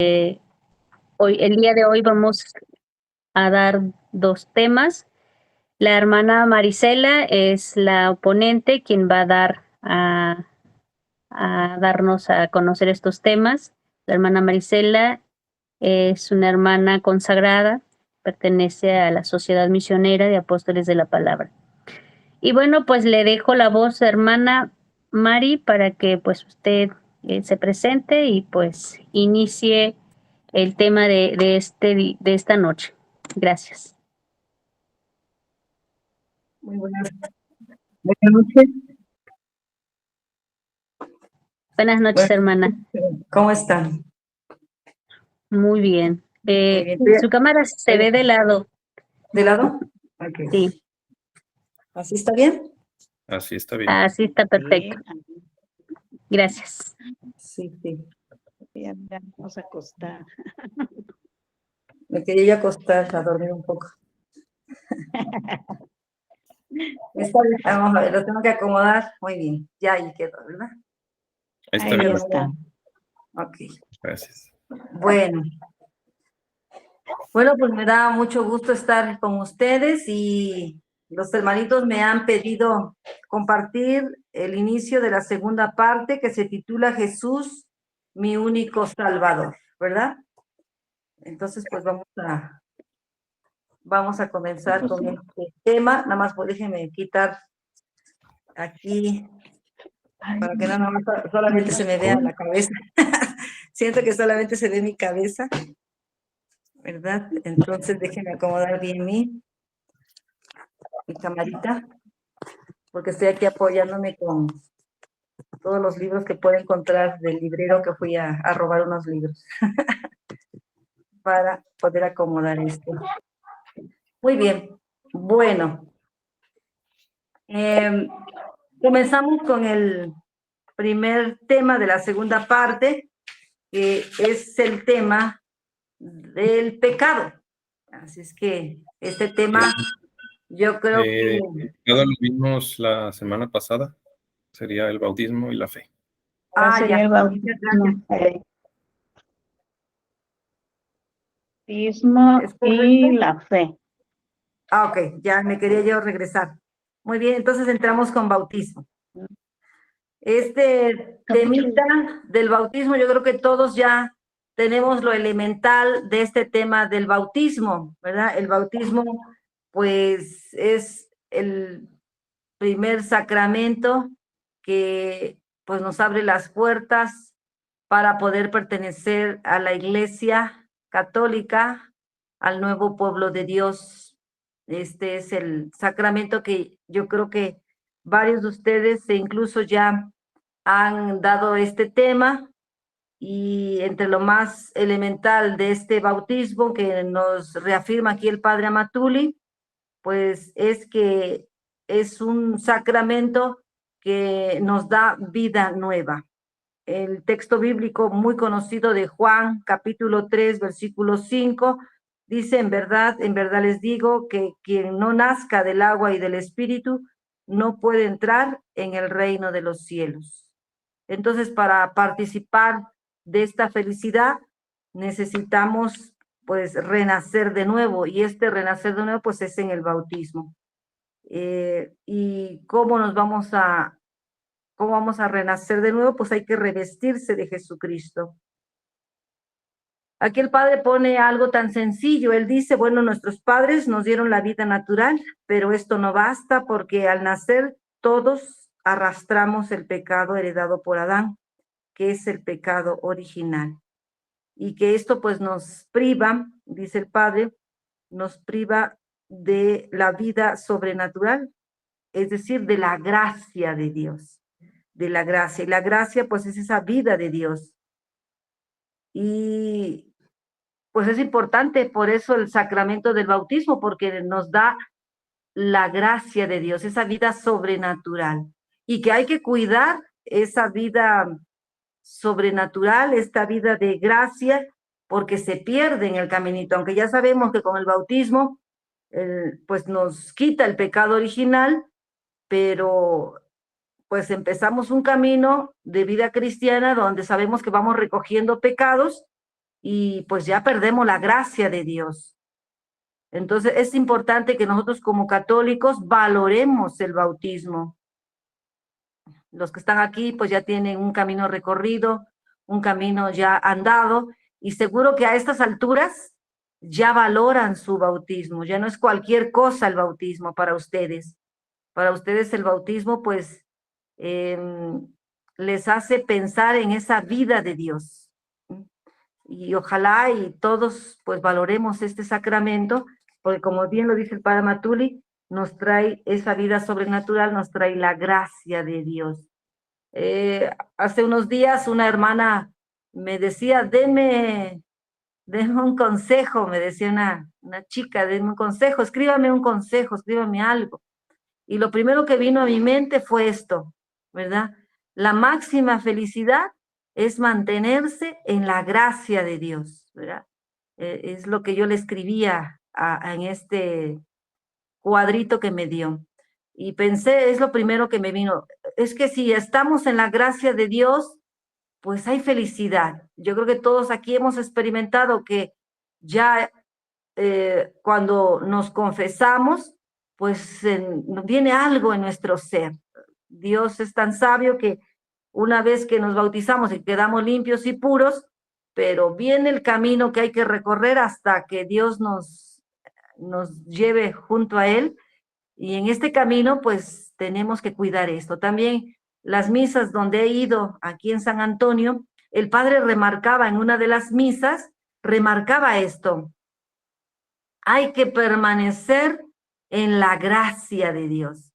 El día de hoy vamos a dar 2 temas. La hermana Marisela es la oponente, quien va a dar a darnos a conocer estos temas. La hermana Marisela es una hermana consagrada, pertenece a la Sociedad Misionera de Apóstoles de la Palabra. Y bueno, pues le dejo la voz, hermana Mari, para que pues usted se presente y pues inicie el tema de esta noche. Gracias. Muy buenas noches. Buenas noches, hermana. ¿Cómo están? Muy bien. Muy bien. Su cámara se ve de lado. ¿De lado? Okay. Sí. ¿Así está bien? Así está bien. Así está perfecto. Gracias. Sí, sí. Ya vamos a acostar. Me quería acostar a dormir un poco. Está bien. Vamos a ver, lo tengo que acomodar. Muy bien. Ya ahí quedó, ¿verdad? Ahí Ahí bien. está. Ok. Gracias. Bueno, pues me da mucho gusto estar con ustedes y los hermanitos me han pedido compartir el inicio de la segunda parte que se titula Jesús, mi único Salvador, ¿verdad? Entonces, pues vamos a comenzar con este tema. Nada más, pues déjenme quitar aquí para que nada más solamente se me vea la cabeza. Siento que solamente se ve mi cabeza, ¿verdad? Entonces déjenme acomodar bien mi camarita, porque estoy aquí apoyándome con todos los libros que puedo encontrar del librero que fui a robar unos libros para poder acomodar esto. Muy bien. Bueno. Comenzamos con el primer tema de la segunda parte, que es el tema del pecado. Así es que este tema yo creo que... Ya lo vimos la semana pasada, sería el bautismo y la fe. Sería el bautismo. Bautismo y la fe. Ok, ya me quería yo regresar. Muy bien, entonces entramos con bautismo. Este temita del bautismo, yo creo que todos ya tenemos lo elemental de este tema del bautismo, ¿verdad? El bautismo, pues, es el primer sacramento que, pues, nos abre las puertas para poder pertenecer a la Iglesia Católica, al nuevo pueblo de Dios. Este es el sacramento que yo creo que varios de ustedes incluso ya han dado este tema, y entre lo más elemental de este bautismo que nos reafirma aquí el padre Amatuli, pues es que es un sacramento que nos da vida nueva. El texto bíblico muy conocido de Juan, capítulo 3, versículo 5, dice, en verdad les digo que quien no nazca del agua y del espíritu no puede entrar en el reino de los cielos. Entonces, para participar de esta felicidad, necesitamos, pues, renacer de nuevo, y este renacer de nuevo, pues, es en el bautismo. ¿Y cómo vamos a renacer de nuevo? Pues hay que revestirse de Jesucristo. Aquí el Padre pone algo tan sencillo. Él dice, bueno, nuestros padres nos dieron la vida natural, pero esto no basta porque al nacer todos arrastramos el pecado heredado por Adán, que es el pecado original. Y que esto pues nos priva, dice el Padre, nos priva de la vida sobrenatural, es decir, de la gracia de Dios, de la gracia. Y la gracia pues es esa vida de Dios. Y pues es importante por eso el sacramento del bautismo, porque nos da la gracia de Dios, esa vida sobrenatural. Y que hay que cuidar esa vida sobrenatural, esta vida de gracia, porque se pierde en el caminito, aunque ya sabemos que con el bautismo, pues nos quita el pecado original, pero pues empezamos un camino de vida cristiana donde sabemos que vamos recogiendo pecados, y pues ya perdemos la gracia de Dios. Entonces es importante que nosotros como católicos valoremos el bautismo. Los que están aquí pues ya tienen un camino recorrido, un camino ya andado, y seguro que a estas alturas ya valoran su bautismo, ya no es cualquier cosa el bautismo para ustedes. Para ustedes el bautismo pues les hace pensar en esa vida de Dios. Y ojalá y todos pues valoremos este sacramento, porque como bien lo dice el Padre Matuli, nos trae esa vida sobrenatural, nos trae la gracia de Dios. Hace unos días una hermana me decía, deme un consejo, me decía una chica, deme un consejo, escríbame un consejo, escríbame algo. Y lo primero que vino a mi mente fue esto, ¿verdad? La máxima felicidad es mantenerse en la gracia de Dios, ¿verdad? Es lo que yo le escribía en este cuadrito que me dio. Y pensé, es lo primero que me vino, es que si estamos en la gracia de Dios, pues hay felicidad. Yo creo que todos aquí hemos experimentado que ya cuando nos confesamos, pues viene algo en nuestro ser. Dios es tan sabio que una vez que nos bautizamos y quedamos limpios y puros, pero viene el camino que hay que recorrer hasta que Dios nos lleve junto a Él. Y en este camino, pues tenemos que cuidar esto. También las misas donde he ido aquí en San Antonio, el padre remarcaba en una de las misas, remarcaba esto: hay que permanecer en la gracia de Dios.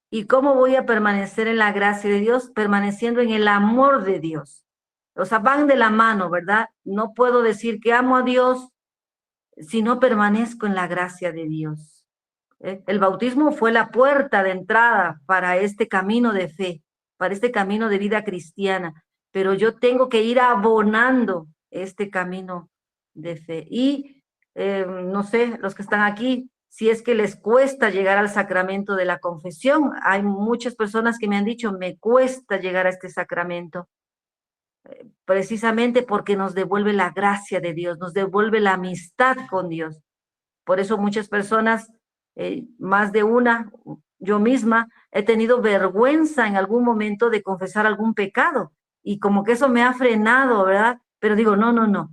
¿Y cómo voy a permanecer en la gracia de Dios? Permaneciendo en el amor de Dios. O sea, van de la mano, ¿verdad? No puedo decir que amo a Dios si no permanezco en la gracia de Dios. El bautismo fue la puerta de entrada para este camino de fe, para este camino de vida cristiana, pero yo tengo que ir abonando este camino de fe. Y no sé, los que están aquí, si es que les cuesta llegar al sacramento de la confesión, hay muchas personas que me han dicho, me cuesta llegar a este sacramento, precisamente porque nos devuelve la gracia de Dios, nos devuelve la amistad con Dios. Por eso muchas personas, más de una, yo misma, he tenido vergüenza en algún momento de confesar algún pecado, y como que eso me ha frenado, ¿verdad? Pero digo, no, no, no.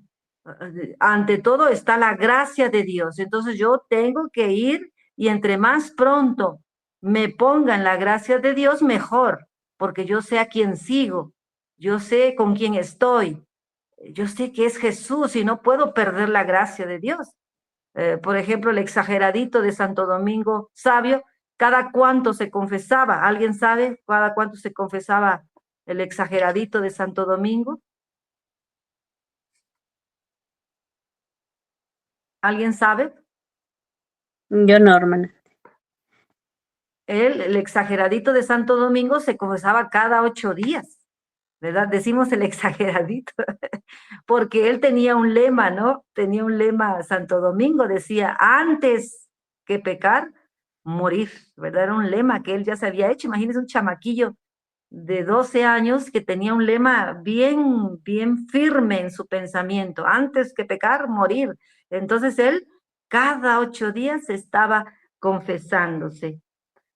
Ante todo está la gracia de Dios. Entonces yo tengo que ir, y entre más pronto me ponga en la gracia de Dios, mejor, porque yo sé a quién sigo, yo sé con quién estoy, yo sé que es Jesús y no puedo perder la gracia de Dios. Por ejemplo, el exageradito de Santo Domingo Sabio, ¿cada cuánto se confesaba? ¿Alguien sabe cada cuánto se confesaba el exageradito de Santo Domingo? ¿Alguien sabe? Yo no, hermana. El exageradito de Santo Domingo se confesaba cada 8 días, ¿verdad? Decimos el exageradito, porque él tenía un lema, ¿no? Tenía un lema, Santo Domingo decía, antes que pecar, morir, ¿verdad? Era un lema que él ya se había hecho. Imagínense un chamaquillo de 12 años que tenía un lema bien, bien firme en su pensamiento, antes que pecar, morir. Entonces él cada 8 días estaba confesándose.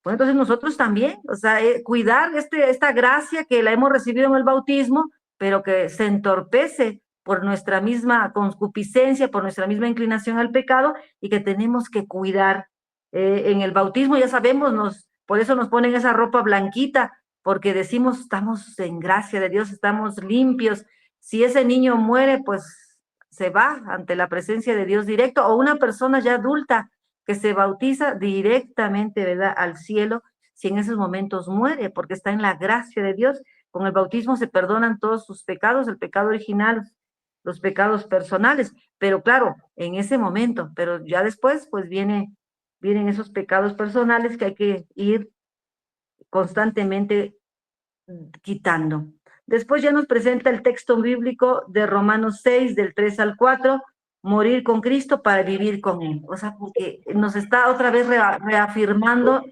Bueno, entonces nosotros también, o sea, cuidar esta gracia que la hemos recibido en el bautismo, pero que se entorpece por nuestra misma concupiscencia, por nuestra misma inclinación al pecado, y que tenemos que cuidar. En el bautismo, ya sabemos, por eso nos ponen esa ropa blanquita, porque decimos, estamos en gracia de Dios, estamos limpios. Si ese niño muere, pues se va ante la presencia de Dios directo, o una persona ya adulta que se bautiza directamente, ¿verdad?, al cielo, si en esos momentos muere, porque está en la gracia de Dios. Con el bautismo se perdonan todos sus pecados, el pecado original, los pecados personales, pero claro, en ese momento, pero ya después, pues vienen esos pecados personales que hay que ir constantemente quitando. Después ya nos presenta el texto bíblico de Romanos 6, del 3 al 4, morir con Cristo para vivir con Él. O sea, porque nos está otra vez reafirmando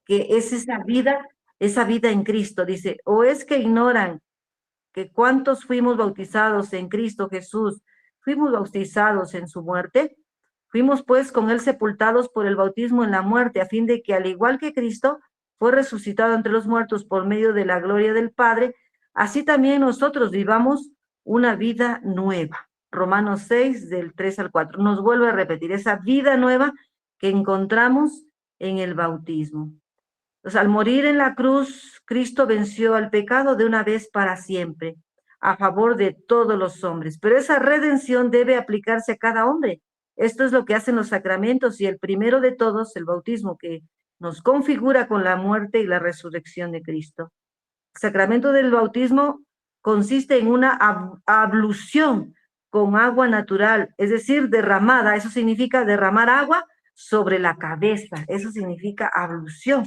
que es esa vida en Cristo. Dice, o es que ignoran que cuántos fuimos bautizados en Cristo Jesús, fuimos bautizados en su muerte, fuimos pues con él sepultados por el bautismo en la muerte, a fin de que al igual que Cristo fue resucitado entre los muertos por medio de la gloria del Padre, así también nosotros vivamos una vida nueva. Romanos 6, del 3 al 4. Nos vuelve a repetir esa vida nueva que encontramos en el bautismo. Entonces, al morir en la cruz, Cristo venció al pecado de una vez para siempre, a favor de todos los hombres. Pero esa redención debe aplicarse a cada hombre. Esto es lo que hacen los sacramentos, y el primero de todos, el bautismo, que nos configura con la muerte y la resurrección de Cristo. El sacramento del bautismo consiste en una ablución con agua natural, es decir, derramada. Eso significa derramar agua sobre la cabeza. Eso significa ablución.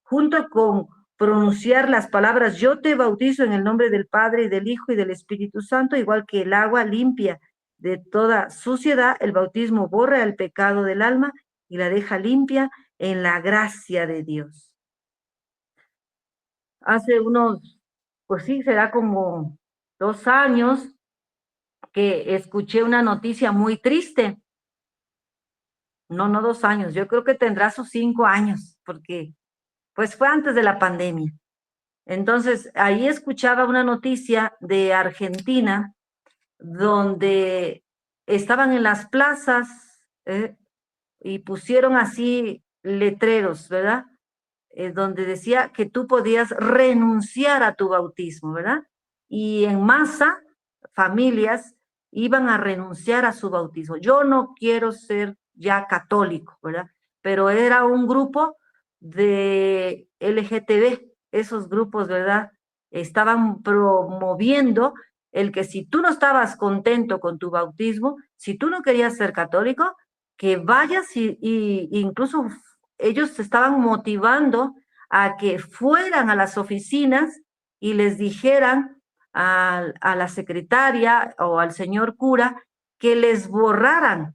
Junto con pronunciar las palabras, yo te bautizo en el nombre del Padre, y del Hijo, y del Espíritu Santo, igual que el agua limpia de toda suciedad, el bautismo borra el pecado del alma y la deja limpia en la gracia de Dios. Hace unos, pues sí, será como 2 años que escuché una noticia muy triste. No 2 años, yo creo que tendrá sus 5 años, porque pues fue antes de la pandemia. Entonces, ahí escuchaba una noticia de Argentina, donde estaban en las plazas y pusieron así letreros, ¿verdad? Donde decía que tú podías renunciar a tu bautismo, ¿verdad? Y en masa, familias iban a renunciar a su bautismo. Yo no quiero ser ya católico, ¿verdad? Pero era un grupo de LGTB, esos grupos, ¿verdad? Estaban promoviendo el que si tú no estabas contento con tu bautismo, si tú no querías ser católico, que vayas y incluso ellos se estaban motivando a que fueran a las oficinas y les dijeran a la secretaria o al señor cura que les borraran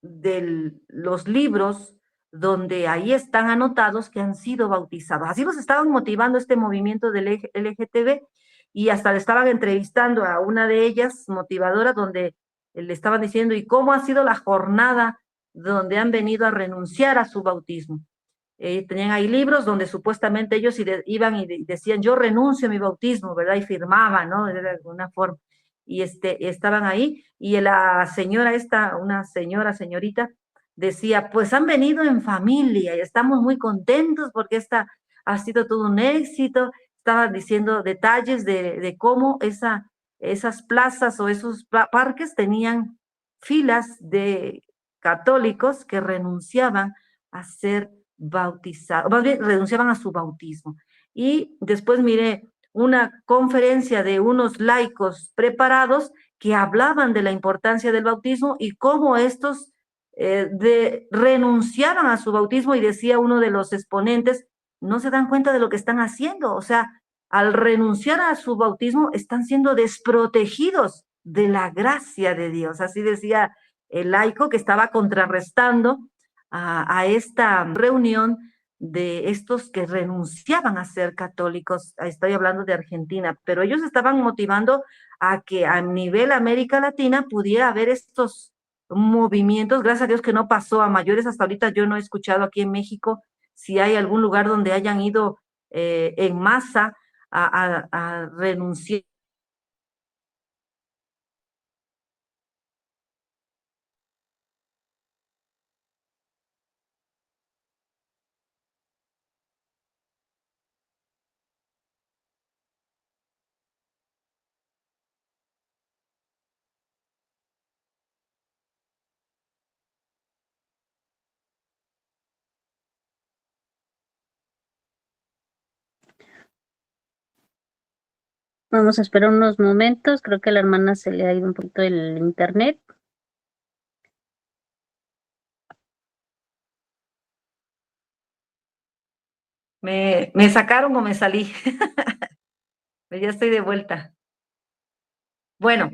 de los libros donde ahí están anotados que han sido bautizados. Así los estaban motivando este movimiento del LGTB, y hasta le estaban entrevistando a una de ellas, motivadora, donde le estaban diciendo, ¿y cómo ha sido la jornada donde han venido a renunciar a su bautismo? Tenían ahí libros donde supuestamente ellos iban y decían, yo renuncio a mi bautismo, ¿verdad? Y firmaban, ¿no? De alguna forma. Y estaban ahí, y la señora esta, una señorita, decía, pues han venido en familia y estamos muy contentos porque esta ha sido todo un éxito. Estaban diciendo detalles de cómo esas plazas o esos parques tenían filas de católicos que renunciaban a ser bautizados, más bien renunciaban a su bautismo. Y después miré una conferencia de unos laicos preparados que hablaban de la importancia del bautismo y cómo estos renunciaban a su bautismo, y decía uno de los exponentes, no se dan cuenta de lo que están haciendo, o sea, al renunciar a su bautismo están siendo desprotegidos de la gracia de Dios. Así decía el laico que estaba contrarrestando a esta reunión de estos que renunciaban a ser católicos. Estoy hablando de Argentina, pero ellos estaban motivando a que a nivel América Latina pudiera haber estos movimientos. Gracias a Dios que no pasó a mayores. Hasta ahorita yo no he escuchado aquí en México si hay algún lugar donde hayan ido en masa a renunciar. Vamos a esperar unos momentos. Creo que a la hermana se le ha ido un poquito el internet. ¿Me sacaron o me salí? Ya estoy de vuelta. Bueno,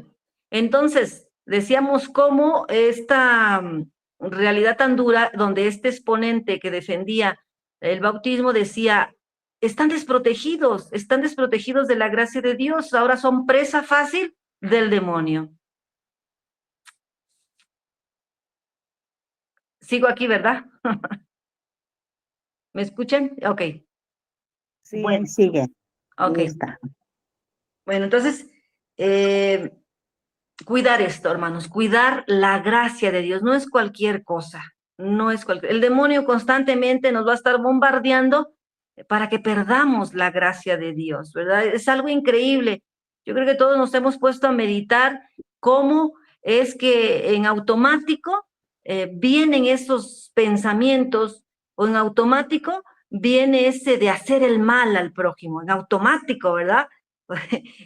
entonces decíamos cómo esta realidad tan dura, donde este exponente que defendía el bautismo decía, están desprotegidos de la gracia de Dios, ahora son presa fácil del demonio. Sigo aquí, ¿verdad? ¿Me escuchan? Ok, Sí, bueno, sigue. ok. Ahí está. Bueno, entonces, cuidar esto, hermanos, cuidar la gracia de Dios, no es cualquier cosa, no es cualquier. El demonio constantemente nos va a estar bombardeando para que perdamos la gracia de Dios, ¿verdad? Es algo increíble. Yo creo que todos nos hemos puesto a meditar cómo es que en automático vienen esos pensamientos o en automático viene ese de hacer el mal al prójimo, en automático, ¿verdad?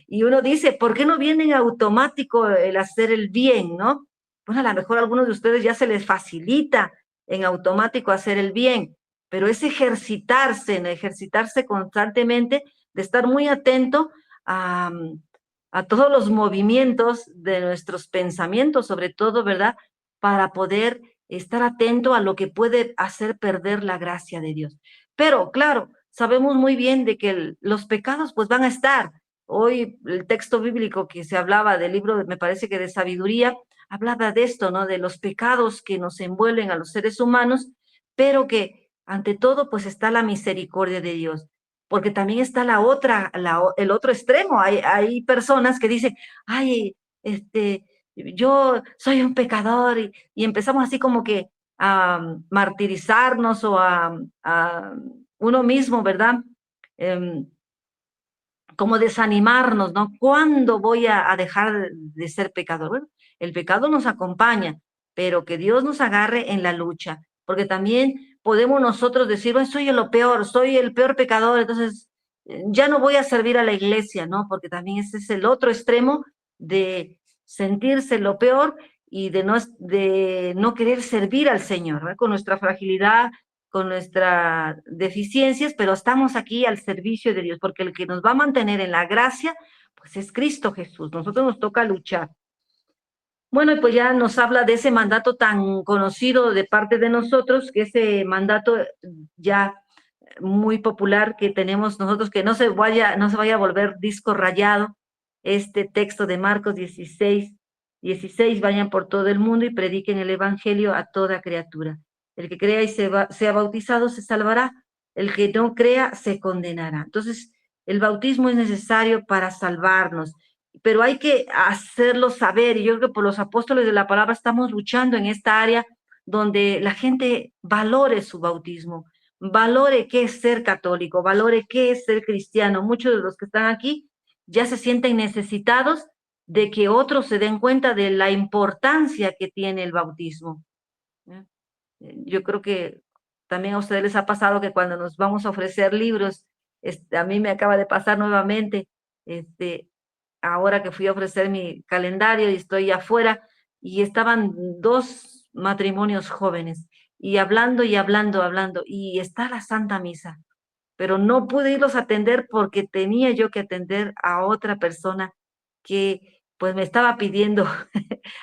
Y uno dice, ¿por qué no viene en automático el hacer el bien, no? Pues a lo mejor a algunos de ustedes ya se les facilita en automático hacer el bien, pero es ejercitarse, ¿no? Ejercitarse constantemente, de estar muy atento a todos los movimientos de nuestros pensamientos, sobre todo, ¿verdad? Para poder estar atento a lo que puede hacer perder la gracia de Dios. Pero, claro, sabemos muy bien de que los pecados pues van a estar. Hoy el texto bíblico que se hablaba del libro, me parece que de sabiduría, hablaba de esto, ¿no? De los pecados que nos envuelven a los seres humanos, pero que ante todo pues está la misericordia de Dios, porque también está el otro extremo. Hay personas que dicen, ay, yo soy un pecador y empezamos así como que a martirizarnos o a uno mismo, ¿verdad? Como desanimarnos, ¿no? ¿Cuándo voy a dejar de ser pecador? Bueno, el pecado nos acompaña, pero que Dios nos agarre en la lucha, porque también podemos nosotros decir, bueno, soy lo peor, soy el peor pecador, entonces ya no voy a servir a la iglesia, ¿no? Porque también ese es el otro extremo de sentirse lo peor y de no querer servir al Señor, ¿verdad? Con nuestra fragilidad, con nuestras deficiencias, pero estamos aquí al servicio de Dios, porque el que nos va a mantener en la gracia, pues es Cristo Jesús. Nosotros nos toca luchar. Bueno, y pues ya nos habla de ese mandato tan conocido de parte de nosotros, que ese mandato ya muy popular que tenemos nosotros, que no se vaya a volver disco rayado, este texto de Marcos 16, vayan por todo el mundo y prediquen el evangelio a toda criatura. El que crea y sea bautizado se salvará, el que no crea se condenará. Entonces, el bautismo es necesario para salvarnos, pero hay que hacerlo saber, y yo creo que por los apóstoles de la palabra estamos luchando en esta área donde la gente valore su bautismo, valore qué es ser católico, valore qué es ser cristiano. Muchos de los que están aquí ya se sienten necesitados de que otros se den cuenta de la importancia que tiene el bautismo. Yo creo que también a ustedes les ha pasado que cuando nos vamos a ofrecer libros, a mí me acaba de pasar nuevamente, ahora que fui a ofrecer mi calendario y estoy afuera, y estaban dos matrimonios jóvenes, y hablando, y está la Santa Misa, pero no pude irlos a atender porque tenía yo que atender a otra persona que pues me estaba pidiendo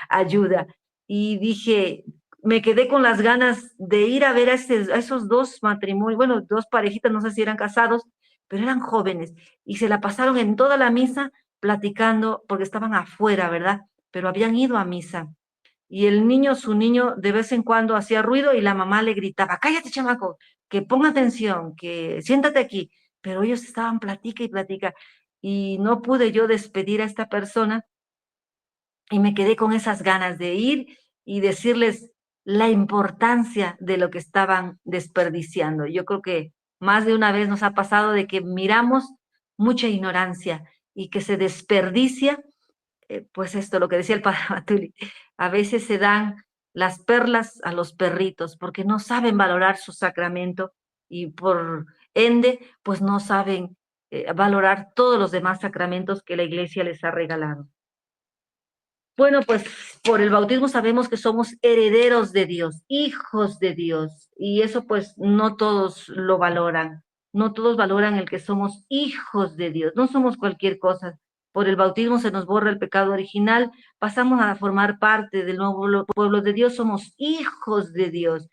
ayuda. Y dije, me quedé con las ganas de ir a ver a esos dos matrimonios, bueno, dos parejitas, no sé si eran casados, pero eran jóvenes, y se la pasaron en toda la misa platicando, porque estaban afuera, ¿verdad? Pero habían ido a misa. Y su niño, de vez en cuando hacía ruido y la mamá le gritaba, cállate, chamaco, que ponga atención, que siéntate aquí. Pero ellos estaban platica y platica. Y no pude yo despedir a esta persona y me quedé con esas ganas de ir y decirles la importancia de lo que estaban desperdiciando. Yo creo que más de una vez nos ha pasado de que miramos mucha ignorancia y que se desperdicia, pues esto, lo que decía el padre Matuli, a veces se dan las perlas a los perritos porque no saben valorar su sacramento y por ende, pues no saben valorar todos los demás sacramentos que la iglesia les ha regalado. Bueno, pues por el bautismo sabemos que somos herederos de Dios, hijos de Dios, y eso pues no todos lo valoran, no todos valoran el que somos hijos de Dios, no somos cualquier cosa. Por el bautismo se nos borra el pecado original, pasamos a formar parte del nuevo pueblo de Dios, somos hijos de Dios.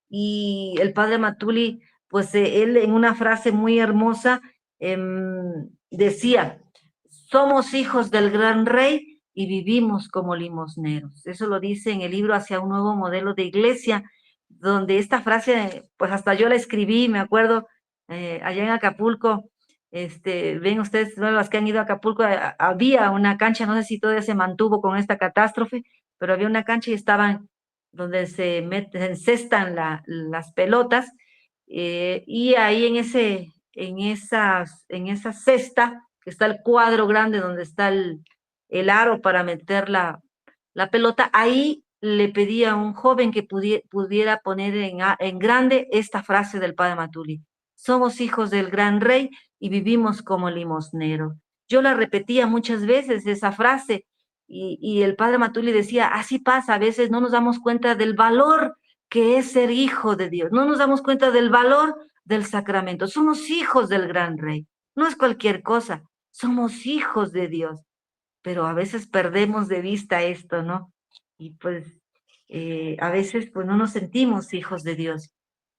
Y el padre Matuli, pues él en una frase muy hermosa decía, somos hijos del gran rey y vivimos como limosneros. Eso lo dice en el libro Hacia un nuevo modelo de iglesia. donde esta frase, pues hasta yo la escribí, me acuerdo, allá en Acapulco. Ven ustedes, bueno, las que han ido a Acapulco, había una cancha, no sé si todavía se mantuvo con esta catástrofe, pero había una cancha y estaban donde se encestan las pelotas, y ahí en esa cesta, que está el cuadro grande donde está el aro para meter la pelota, ahí le pedí a un joven que pudiera poner en grande esta frase del padre Matuli: somos hijos del gran rey y vivimos como limosnero. Yo la repetía muchas veces, esa frase, y el padre Matuli decía, así pasa, a veces no nos damos cuenta del valor que es ser hijo de Dios, no nos damos cuenta del valor del sacramento. Somos hijos del gran rey, no es cualquier cosa, somos hijos de Dios, pero a veces perdemos de vista esto, ¿no? Y pues a veces pues no nos sentimos hijos de Dios.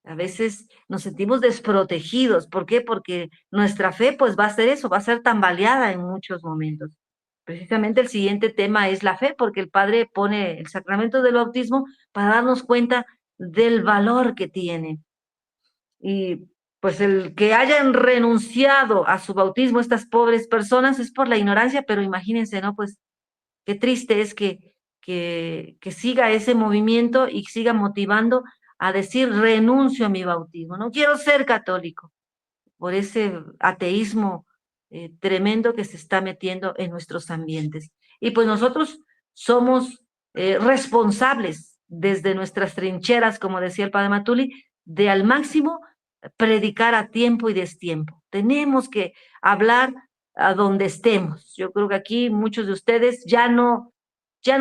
A veces nos sentimos desprotegidos. ¿Por qué? Porque nuestra fe pues va a ser eso, va a ser tambaleada en muchos momentos. Precisamente el siguiente tema es la fe, porque el Padre pone el sacramento del bautismo para darnos cuenta del valor que tiene. Y pues el que hayan renunciado a su bautismo estas pobres personas es por la ignorancia, pero imagínense, ¿no? Pues qué triste es que siga ese movimiento y siga motivando a decir renuncio a mi bautismo, no quiero ser católico, por ese ateísmo tremendo que se está metiendo en nuestros ambientes. Y pues nosotros somos responsables desde nuestras trincheras, como decía el padre Matuli, de al máximo predicar a tiempo y destiempo. Tenemos que hablar a donde estemos. Yo creo que aquí muchos de ustedes ya no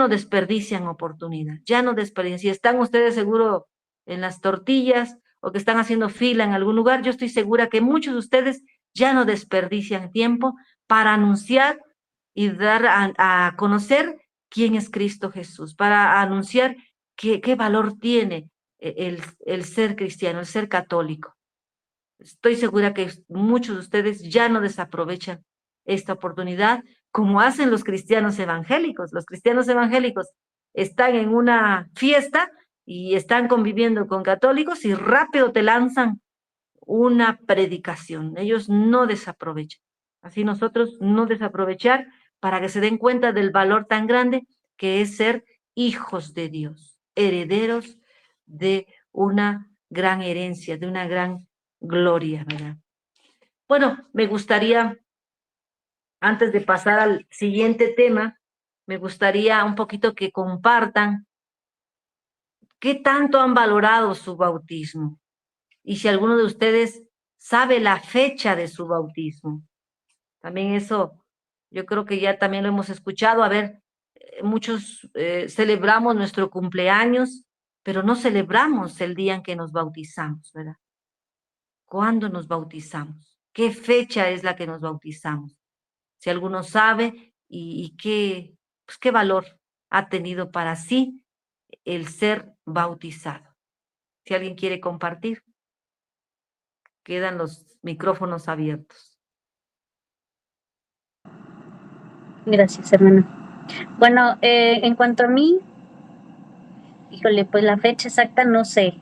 desperdician oportunidad, ya no desperdician. Si están ustedes seguro en las tortillas o que están haciendo fila en algún lugar, yo estoy segura que muchos de ustedes ya no desperdician tiempo para anunciar y dar a conocer quién es Cristo Jesús, para anunciar qué valor tiene el ser cristiano, el ser católico. Estoy segura que muchos de ustedes ya no desaprovechan esta oportunidad como hacen los cristianos evangélicos. Los cristianos evangélicos están en una fiesta y están conviviendo con católicos y rápido te lanzan una predicación. Ellos no desaprovechan. Así nosotros no desaprovechar para que se den cuenta del valor tan grande que es ser hijos de Dios, herederos de una gran herencia, de una gran gloria, ¿verdad? Bueno, me gustaría, antes de pasar al siguiente tema, me gustaría un poquito que compartan qué tanto han valorado su bautismo y si alguno de ustedes sabe la fecha de su bautismo. También eso, yo creo que ya también lo hemos escuchado. A ver, muchos celebramos nuestro cumpleaños, pero no celebramos el día en que nos bautizamos, ¿verdad? ¿Cuándo nos bautizamos? ¿Qué fecha es la que nos bautizamos? Si alguno sabe y qué valor ha tenido para sí el ser bautizado. Si alguien quiere compartir, quedan los micrófonos abiertos. Gracias, hermana. Bueno, en cuanto a mí, híjole, pues la fecha exacta no sé.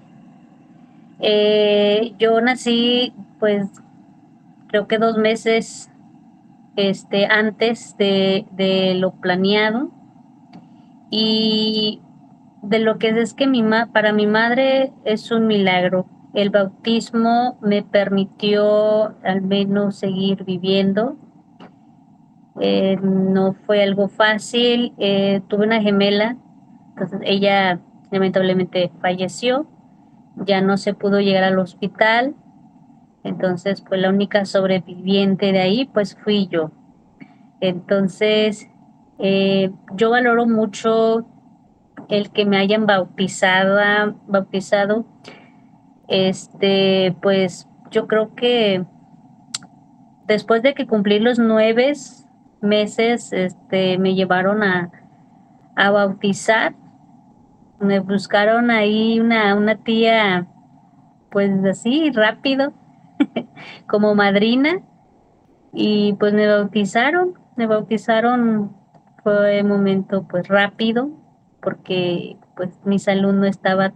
Yo nací, pues, creo que 2 meses antes de lo planeado, y de lo que es que para mi madre es un milagro. El bautismo me permitió al menos seguir viviendo. No fue algo fácil. Tuve una gemela, entonces ella lamentablemente falleció, ya no se pudo llegar al hospital, entonces pues la única sobreviviente de ahí pues fui yo. Entonces yo valoro mucho el que me hayan bautizado, pues yo creo que después de que cumplí los 9 meses, me llevaron a bautizar. Me buscaron ahí una tía, pues así, rápido, como madrina, y pues me bautizaron, fue un momento pues rápido, porque pues mi salud no estaba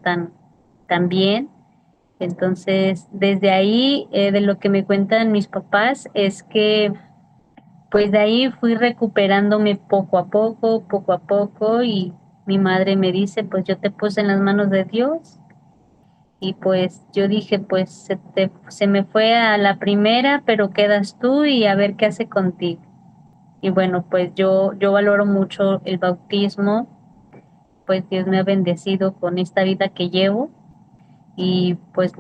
también. Entonces, desde ahí, de lo que me cuentan mis papás, es que pues de ahí fui recuperándome poco a poco, y mi madre me dice, pues yo te puse en las manos de Dios, y pues yo dije, pues se me fue a la primera, pero quedas tú y a ver qué hace contigo. Y bueno, pues yo valoro mucho el bautismo, pues Dios me ha bendecido con esta vida que llevo, y pues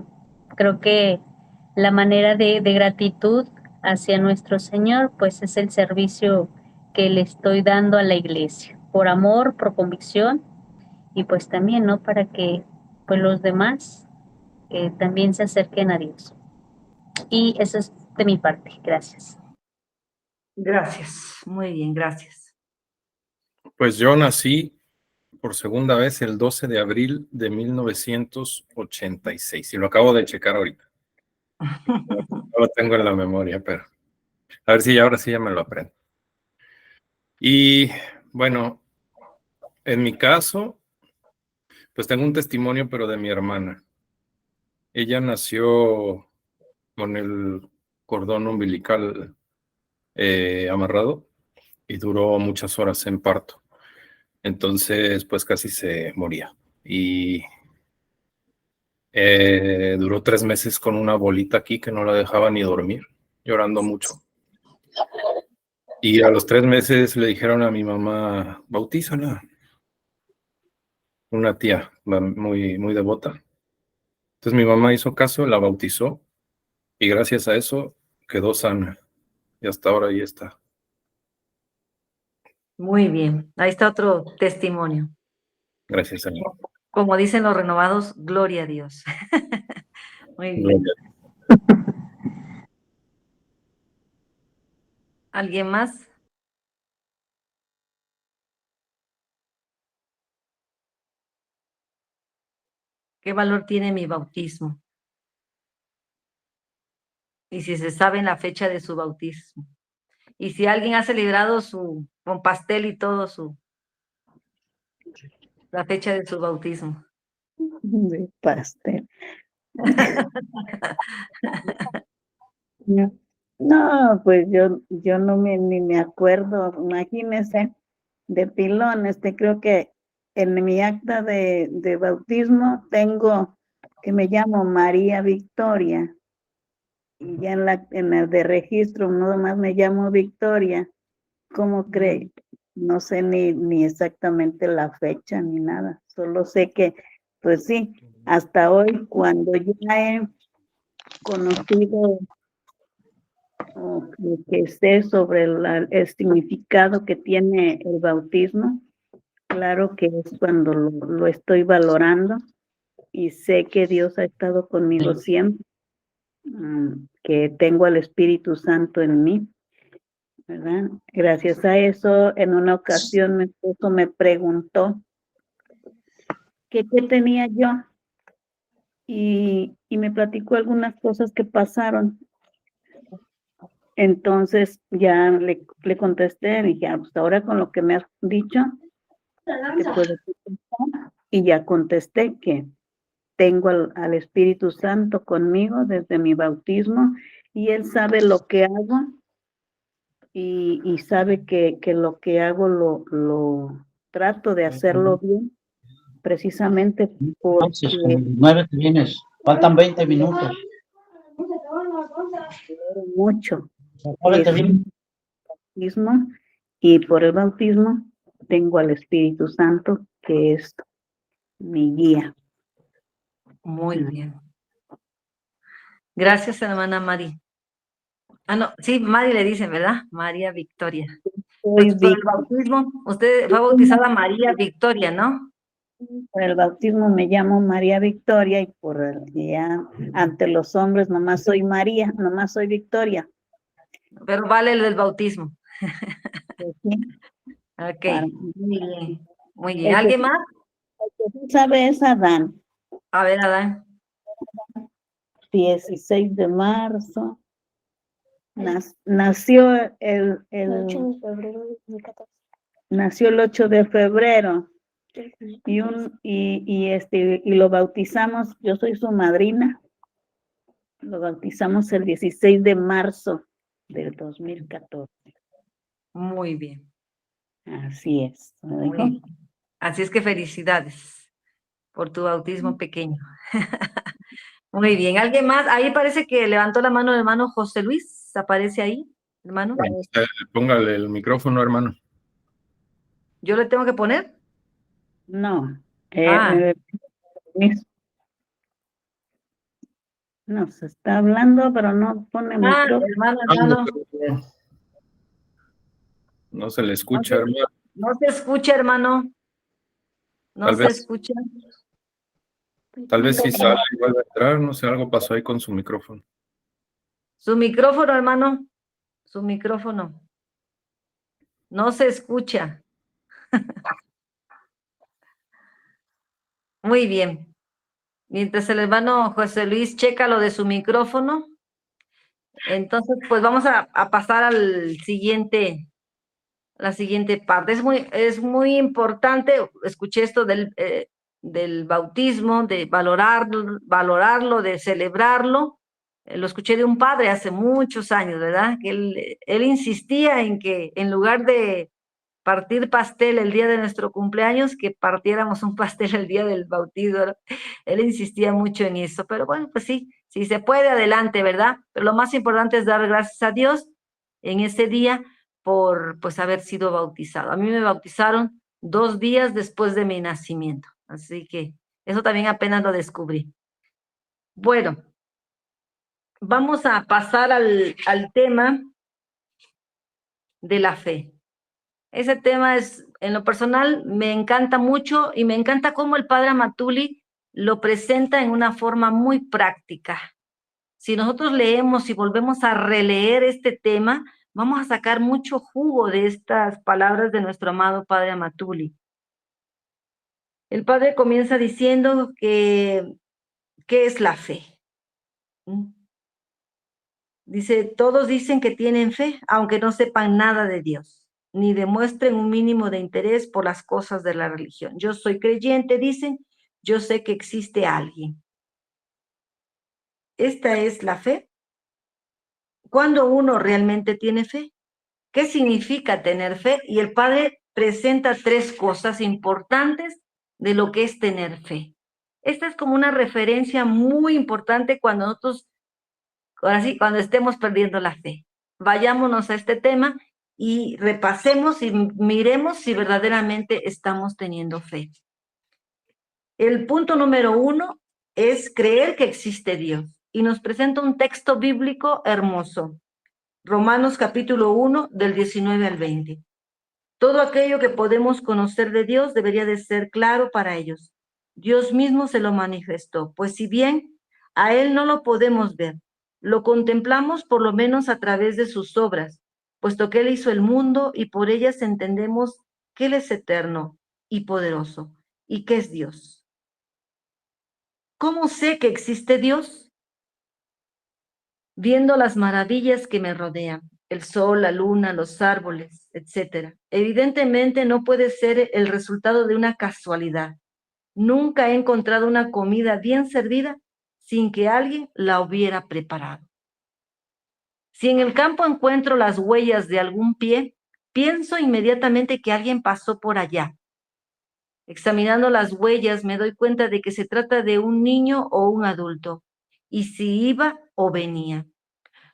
creo que la manera de gratitud hacia nuestro Señor, pues es el servicio que le estoy dando a la iglesia, por amor, por convicción, y pues también, ¿no? Para que pues los demás también se acerquen a Dios. Y eso es de mi parte. Gracias. Gracias, muy bien, gracias. Pues yo nací por segunda vez el 12 de abril de 1986 y lo acabo de checar ahorita. No lo tengo en la memoria, pero a ver si ahora sí ya me lo aprendo. Y bueno, en mi caso, pues tengo un testimonio, pero de mi hermana. Ella nació con el cordón umbilical amarrado y duró muchas horas en parto. Entonces, pues casi se moría. Y duró 3 meses con una bolita aquí que no la dejaba ni dormir, llorando mucho. Y a los 3 meses le dijeron a mi mamá, bautízala. Una tía muy, muy devota. Entonces mi mamá hizo caso, la bautizó y gracias a eso quedó sana. Y hasta ahora ahí está. Muy bien, ahí está otro testimonio. Gracias, Señor. Como dicen los renovados, gloria a Dios. Muy bien. Gloria. ¿Alguien más? ¿Qué valor tiene mi bautismo? Y si se sabe la fecha de su bautismo. Y si alguien ha celebrado con pastel y todo la fecha de su bautismo. De pastel. No, pues yo no ni me acuerdo, imagínese, de pilón, creo que en mi acta de bautismo tengo que me llamo María Victoria, y ya en el de registro nada más me llamo Victoria. ¿Cómo cree? No sé ni exactamente la fecha ni nada, solo sé que, pues sí, hasta hoy cuando ya he conocido o que sé sobre el significado que tiene el bautismo, claro que es cuando lo estoy valorando y sé que Dios ha estado conmigo siempre, que tengo al Espíritu Santo en mí, ¿verdad? Gracias a eso, en una ocasión mi esposo me preguntó que qué tenía yo y me platicó algunas cosas que pasaron. Entonces ya le contesté, dije, pues ahora con lo que me has dicho, te puedo contestar. Y ya contesté que tengo al Espíritu Santo conmigo desde mi bautismo y Él sabe lo que hago y sabe que lo que hago lo trato de hacerlo bien, precisamente Entonces, porque 9 que vienes, faltan 20 minutos. quiero mucho Órale, el bien. bautismo y por el bautismo tengo al Espíritu Santo que es mi guía. Muy bien. Gracias, hermana Mari. Ah, no, sí, Mari le dicen, ¿verdad? María Victoria. Soy Entonces, por el bautismo, usted fue bautizada María Victoria, ¿no? Por el bautismo me llamo María Victoria y ya ante los hombres nomás soy María, nomás soy Victoria. Pero vale el del bautismo. Pues sí, Ok, para- muy bien. Muy bien. el que ¿Alguien más? sí sabe es Adán, A ver, Adán. 16 de marzo. Nació el 8 de febrero de 2014. Nació el 8 de febrero Y lo bautizamos, yo soy su madrina, lo bautizamos el 16 de marzo del 2014. Muy bien. Así es. Muy bien. Así es que felicidades por tu bautismo pequeño. Muy bien. ¿Alguien más? Ahí parece que levantó la mano el hermano José Luis. ¿Aparece ahí, hermano? Póngale el micrófono, hermano. ¿Yo le tengo que poner? No. Ah. No, se está hablando, pero no pone micrófono. Hermano. No se le escucha, hermano. No se escucha, hermano. No Tal se vez. escucha. Tal vez si sale y vuelve a entrar, no sé, algo pasó ahí con su micrófono. Su micrófono, hermano. Su micrófono. No se escucha. Muy bien. Mientras el hermano José Luis checa lo de su micrófono, entonces pues vamos a pasar al siguiente, la siguiente parte. Es muy importante, escuché esto del bautismo, de valorarlo, de celebrarlo. Lo escuché de un padre hace muchos años, ¿verdad? Que él insistía en que en lugar de partir pastel el día de nuestro cumpleaños, que partiéramos un pastel el día del bautizo, ¿no? Él insistía mucho en eso, pero bueno, pues sí, si se puede, adelante, ¿verdad? Pero lo más importante es dar gracias a Dios en ese día por, pues, haber sido bautizado. A mí me bautizaron 2 días después de mi nacimiento, así que eso también apenas lo descubrí. Bueno, vamos a pasar al tema de la fe. Ese tema es, en lo personal, me encanta mucho y me encanta cómo el padre Amatuli lo presenta en una forma muy práctica. Si nosotros leemos y volvemos a releer este tema, vamos a sacar mucho jugo de estas palabras de nuestro amado padre Amatuli. El padre comienza diciendo que, ¿qué es la fe? Dice, todos dicen que tienen fe, aunque no sepan nada de Dios, ni demuestren un mínimo de interés por las cosas de la religión. Yo soy creyente, dicen, yo sé que existe alguien. Esta es la fe. ¿Cuándo uno realmente tiene fe? ¿Qué significa tener fe? Y el padre presenta 3 cosas importantes de lo que es tener fe. Esta es como una referencia muy importante cuando nosotros, ahora sí, cuando estemos perdiendo la fe. Vayámonos a este tema y repasemos y miremos si verdaderamente estamos teniendo fe. El punto número 1 es creer que existe Dios. Y nos presenta un texto bíblico hermoso. Romanos capítulo 1, del 19 al 20. Todo aquello que podemos conocer de Dios debería de ser claro para ellos. Dios mismo se lo manifestó, pues si bien a Él no lo podemos ver, lo contemplamos por lo menos a través de sus obras, puesto que Él hizo el mundo y por ellas entendemos que Él es eterno y poderoso y que es Dios. ¿Cómo sé que existe Dios? Viendo las maravillas que me rodean, el sol, la luna, los árboles, etc. Evidentemente no puede ser el resultado de una casualidad. Nunca he encontrado una comida bien servida sin que alguien la hubiera preparado. Si en el campo encuentro las huellas de algún pie, pienso inmediatamente que alguien pasó por allá. Examinando las huellas me doy cuenta de que se trata de un niño o un adulto, y si iba o venía.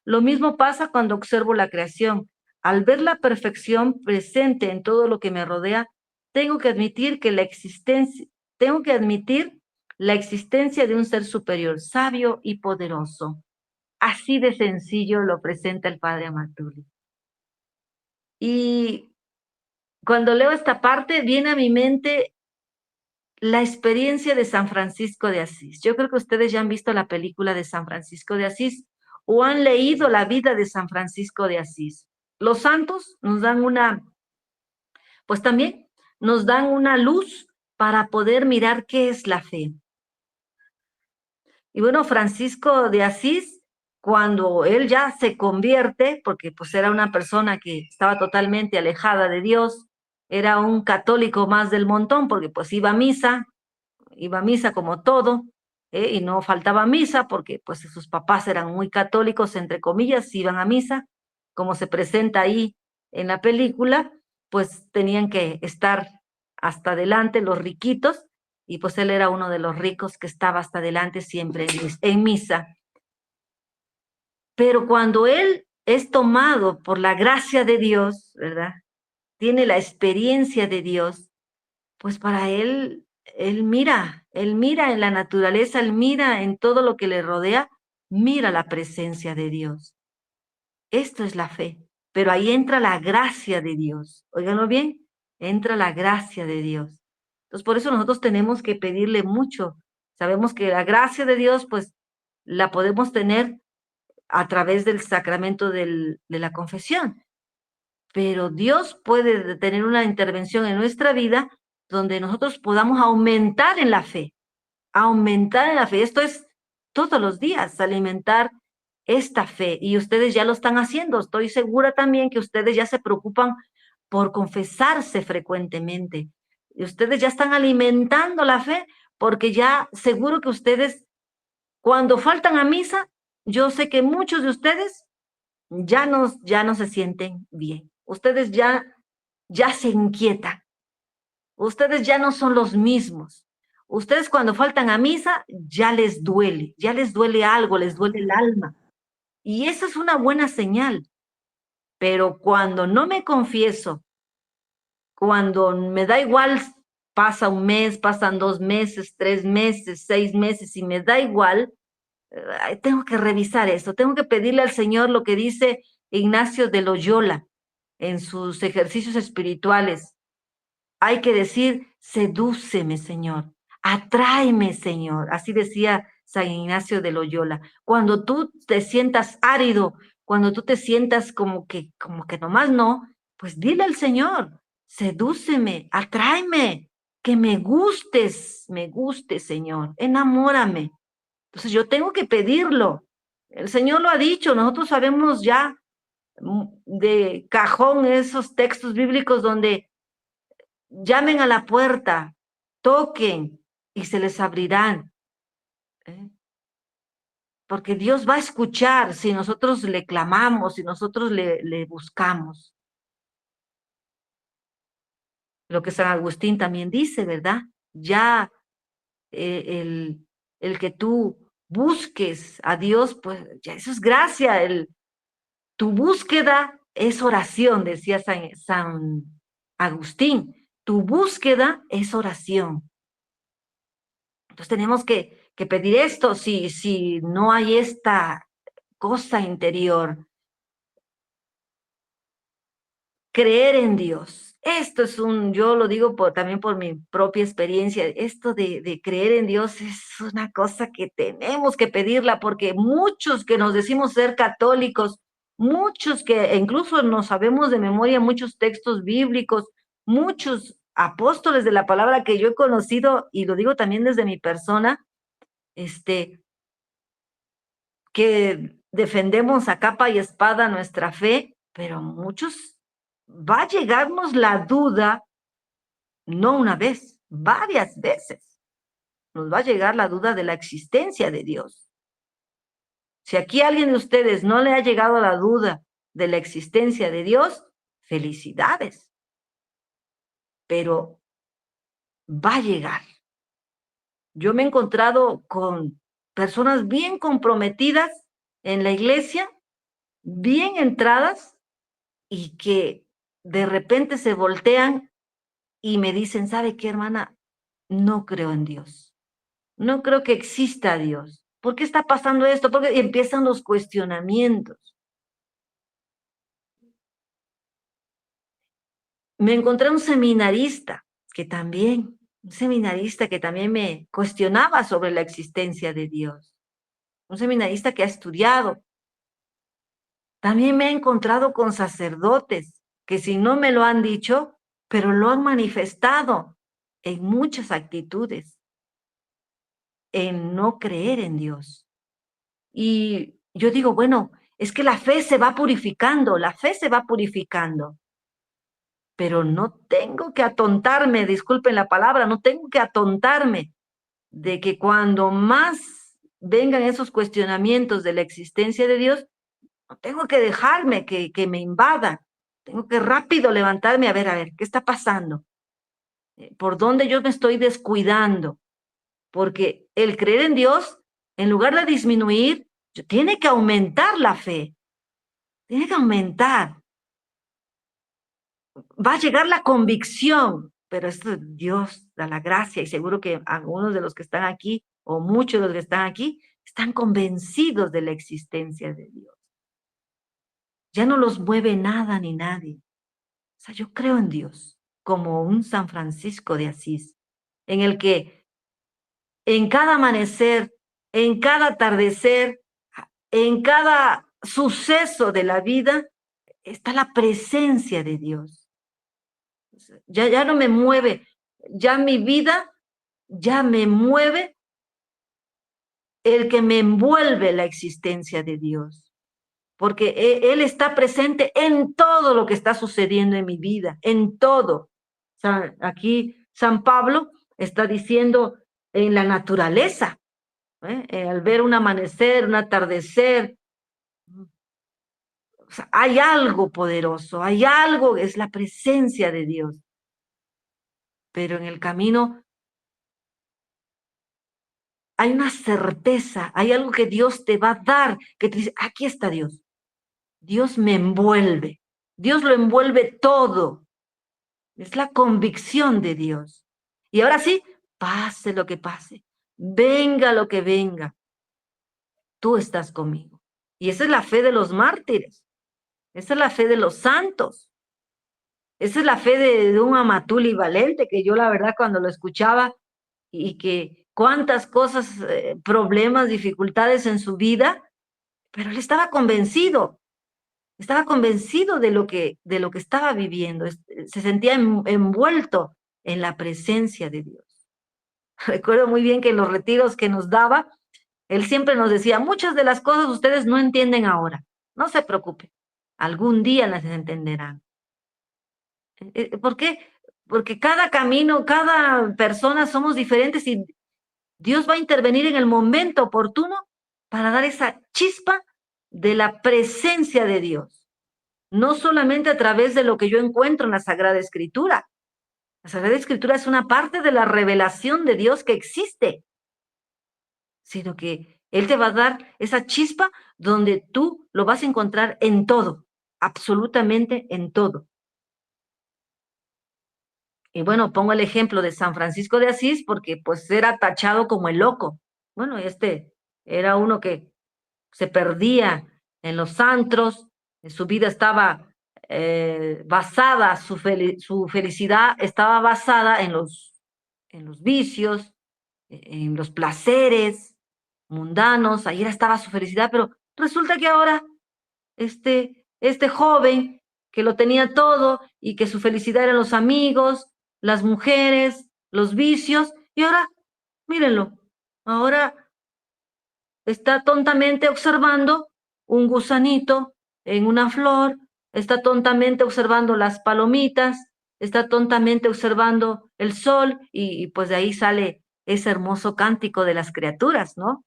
Lo mismo pasa cuando observo la creación. Al ver la perfección presente en todo lo que me rodea, tengo que admitir la existencia de un ser superior, sabio y poderoso. Así de sencillo lo presenta el padre Amatuli. Y cuando leo esta parte, viene a mi mente la experiencia de San Francisco de Asís. Yo creo que ustedes ya han visto la película de San Francisco de Asís o han leído la vida de San Francisco de Asís. Los santos nos dan pues también nos dan una luz para poder mirar qué es la fe. Y bueno, Francisco de Asís, cuando él ya se convierte, porque pues era una persona que estaba totalmente alejada de Dios, era un católico más del montón, porque pues iba a misa como todo, y no faltaba misa, porque pues sus papás eran muy católicos, entre comillas, iban a misa, como se presenta ahí en la película, pues tenían que estar hasta adelante los riquitos, y pues él era uno de los ricos que estaba hasta adelante siempre en misa. Pero cuando él es tomado por la gracia de Dios, ¿verdad? Tiene la experiencia de Dios, pues para él mira en la naturaleza, él mira en todo lo que le rodea, mira la presencia de Dios. Esto es la fe, pero ahí entra la gracia de Dios. Óiganlo bien, entra la gracia de Dios. Entonces, por eso nosotros tenemos que pedirle mucho. Sabemos que la gracia de Dios, pues, la podemos tener a través del sacramento de la confesión. Pero Dios puede tener una intervención en nuestra vida donde nosotros podamos aumentar en la fe. Aumentar en la fe. Esto es todos los días, alimentar esta fe. Y ustedes ya lo están haciendo. Estoy segura también que ustedes ya se preocupan por confesarse frecuentemente. Y ustedes ya están alimentando la fe porque ya seguro que ustedes, cuando faltan a misa, yo sé que muchos de ustedes ya no se sienten bien. Ustedes ya se inquietan. Ustedes ya no son los mismos. Ustedes cuando faltan a misa ya les duele algo, les duele el alma. Y esa es una buena señal. Pero cuando no me confieso, cuando me da igual, pasa un mes, pasan 2 meses, 3 meses, 6 meses, y me da igual, tengo que revisar eso, tengo que pedirle al Señor lo que dice Ignacio de Loyola en sus ejercicios espirituales. Hay que decir, sedúceme, Señor, atráeme, Señor. Así decía San Ignacio de Loyola. Cuando tú te sientas árido, cuando tú te sientas como que nomás no, pues dile al Señor, sedúceme, atráeme, que me gustes, Señor, enamórame. Entonces yo tengo que pedirlo. El Señor lo ha dicho, nosotros sabemos ya de cajón esos textos bíblicos donde llamen a la puerta, toquen y se les abrirán. Porque Dios va a escuchar si nosotros le clamamos, si nosotros le buscamos. Lo que San Agustín también dice, ¿verdad? Ya el que tú busques a Dios, pues ya eso es gracia. Tu búsqueda es oración, decía San Agustín. Tu búsqueda es oración. Entonces tenemos que pedir esto si no hay esta cosa interior. Creer en Dios. Esto es yo lo digo también por mi propia experiencia, esto de creer en Dios es una cosa que tenemos que pedirla porque muchos que nos decimos ser católicos, muchos que incluso nos sabemos de memoria muchos textos bíblicos, muchos apóstoles de la palabra que yo he conocido, y lo digo también desde mi persona, que defendemos a capa y espada nuestra fe, pero muchos va a llegarnos la duda, no una vez, varias veces. Nos va a llegar la duda de la existencia de Dios. Si aquí a alguien de ustedes no le ha llegado la duda de la existencia de Dios, felicidades. Pero va a llegar. Yo me he encontrado con personas bien comprometidas en la iglesia, bien entradas, y que de repente se voltean y me dicen, ¿sabe qué, hermana? No creo en Dios. No creo que exista Dios. ¿Por qué está pasando esto? Porque empiezan los cuestionamientos. Me encontré un seminarista que también me cuestionaba sobre la existencia de Dios. Un seminarista que ha estudiado. También me he encontrado con sacerdotes que si no me lo han dicho, pero lo han manifestado en muchas actitudes, en no creer en Dios. Y yo digo, bueno, es que la fe se va purificando, pero no tengo que atontarme, disculpen la palabra, no tengo que atontarme de que cuando más vengan esos cuestionamientos de la existencia de Dios, no tengo que dejarme que me invada. Tengo que rápido levantarme a ver, ¿qué está pasando? ¿Por dónde yo me estoy descuidando? Porque el creer en Dios, en lugar de disminuir, tiene que aumentar la fe. Tiene que aumentar. Va a llegar la convicción, pero esto Dios da la gracia y seguro que algunos de los que están aquí o muchos de los que están aquí están convencidos de la existencia de Dios. Ya no los mueve nada ni nadie. O sea, yo creo en Dios como un San Francisco de Asís, en el que en cada amanecer, en cada atardecer, en cada suceso de la vida, está la presencia de Dios. Ya no me mueve, ya mi vida ya me mueve el que me envuelve la existencia de Dios, porque Él está presente en todo lo que está sucediendo en mi vida, en todo. O sea, aquí San Pablo está diciendo en la naturaleza, al ver un amanecer, un atardecer, o sea, hay algo poderoso, hay algo, es la presencia de Dios. Pero en el camino hay una certeza, hay algo que Dios te va a dar, que te dice, aquí está Dios. Dios me envuelve, Dios lo envuelve todo. Es la convicción de Dios. Y ahora sí, pase lo que pase, venga lo que venga, tú estás conmigo. Y esa es la fe de los mártires, esa es la fe de los santos, esa es la fe de un Amatuli Valente, que yo la verdad cuando lo escuchaba y que cuántas cosas, problemas, dificultades en su vida, pero él estaba convencido de lo que estaba viviendo, se sentía envuelto en la presencia de Dios. Recuerdo muy bien que en los retiros que nos daba, él siempre nos decía, muchas de las cosas ustedes no entienden ahora, no se preocupen, algún día las entenderán. ¿Por qué? Porque cada camino, cada persona somos diferentes y Dios va a intervenir en el momento oportuno para dar esa chispa de la presencia de Dios. No solamente a través de lo que yo encuentro en la Sagrada Escritura. La Sagrada Escritura es una parte de la revelación de Dios que existe, sino que Él te va a dar esa chispa donde tú lo vas a encontrar en todo, absolutamente en todo. Y bueno, pongo el ejemplo de San Francisco de Asís porque pues era tachado como el loco. Bueno, este era uno que se perdía en los antros, su vida estaba basada, su felicidad estaba basada en los vicios, en los placeres mundanos, ahí estaba su felicidad, pero resulta que ahora este joven que lo tenía todo y que su felicidad eran los amigos, las mujeres, los vicios, y ahora, mírenlo, ahora está tontamente observando un gusanito en una flor, está tontamente observando las palomitas, está tontamente observando el sol y pues de ahí sale ese hermoso cántico de las criaturas, ¿no?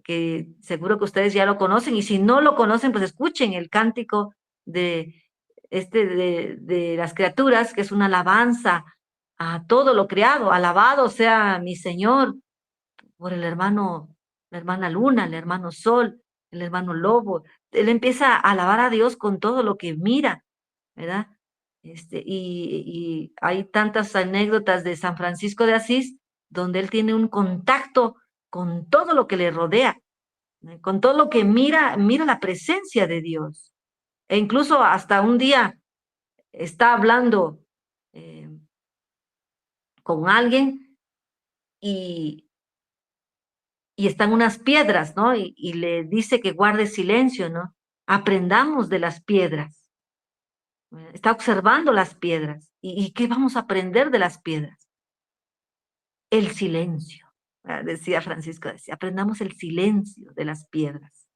Que seguro que ustedes ya lo conocen y si no lo conocen, pues escuchen el cántico de las criaturas, que es una alabanza a todo lo creado. Alabado sea mi Señor por el hermano, la hermana luna, el hermano sol, el hermano lobo. Él empieza a alabar a Dios con todo lo que mira, ¿verdad? Y hay tantas anécdotas de San Francisco de Asís donde él tiene un contacto con todo lo que le rodea, con todo lo que mira la presencia de Dios. E incluso hasta un día está hablando con alguien y están unas piedras, ¿no? Y le dice que guarde silencio, ¿no? Aprendamos de las piedras. Está observando las piedras. ¿Y qué vamos a aprender de las piedras? El silencio. Decía Francisco, aprendamos el silencio de las piedras.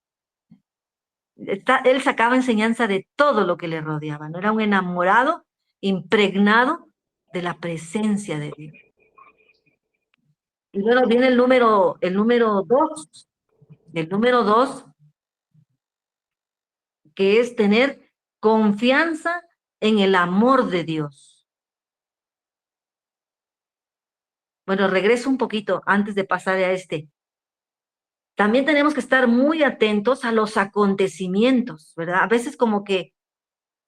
Él sacaba enseñanza de todo lo que le rodeaba, ¿no? Era un enamorado impregnado de la presencia de Dios. Y luego viene el número 2. El número 2, que es tener confianza en el amor de Dios. Bueno, regreso un poquito antes de pasar a este. También tenemos que estar muy atentos a los acontecimientos, ¿verdad? A veces como que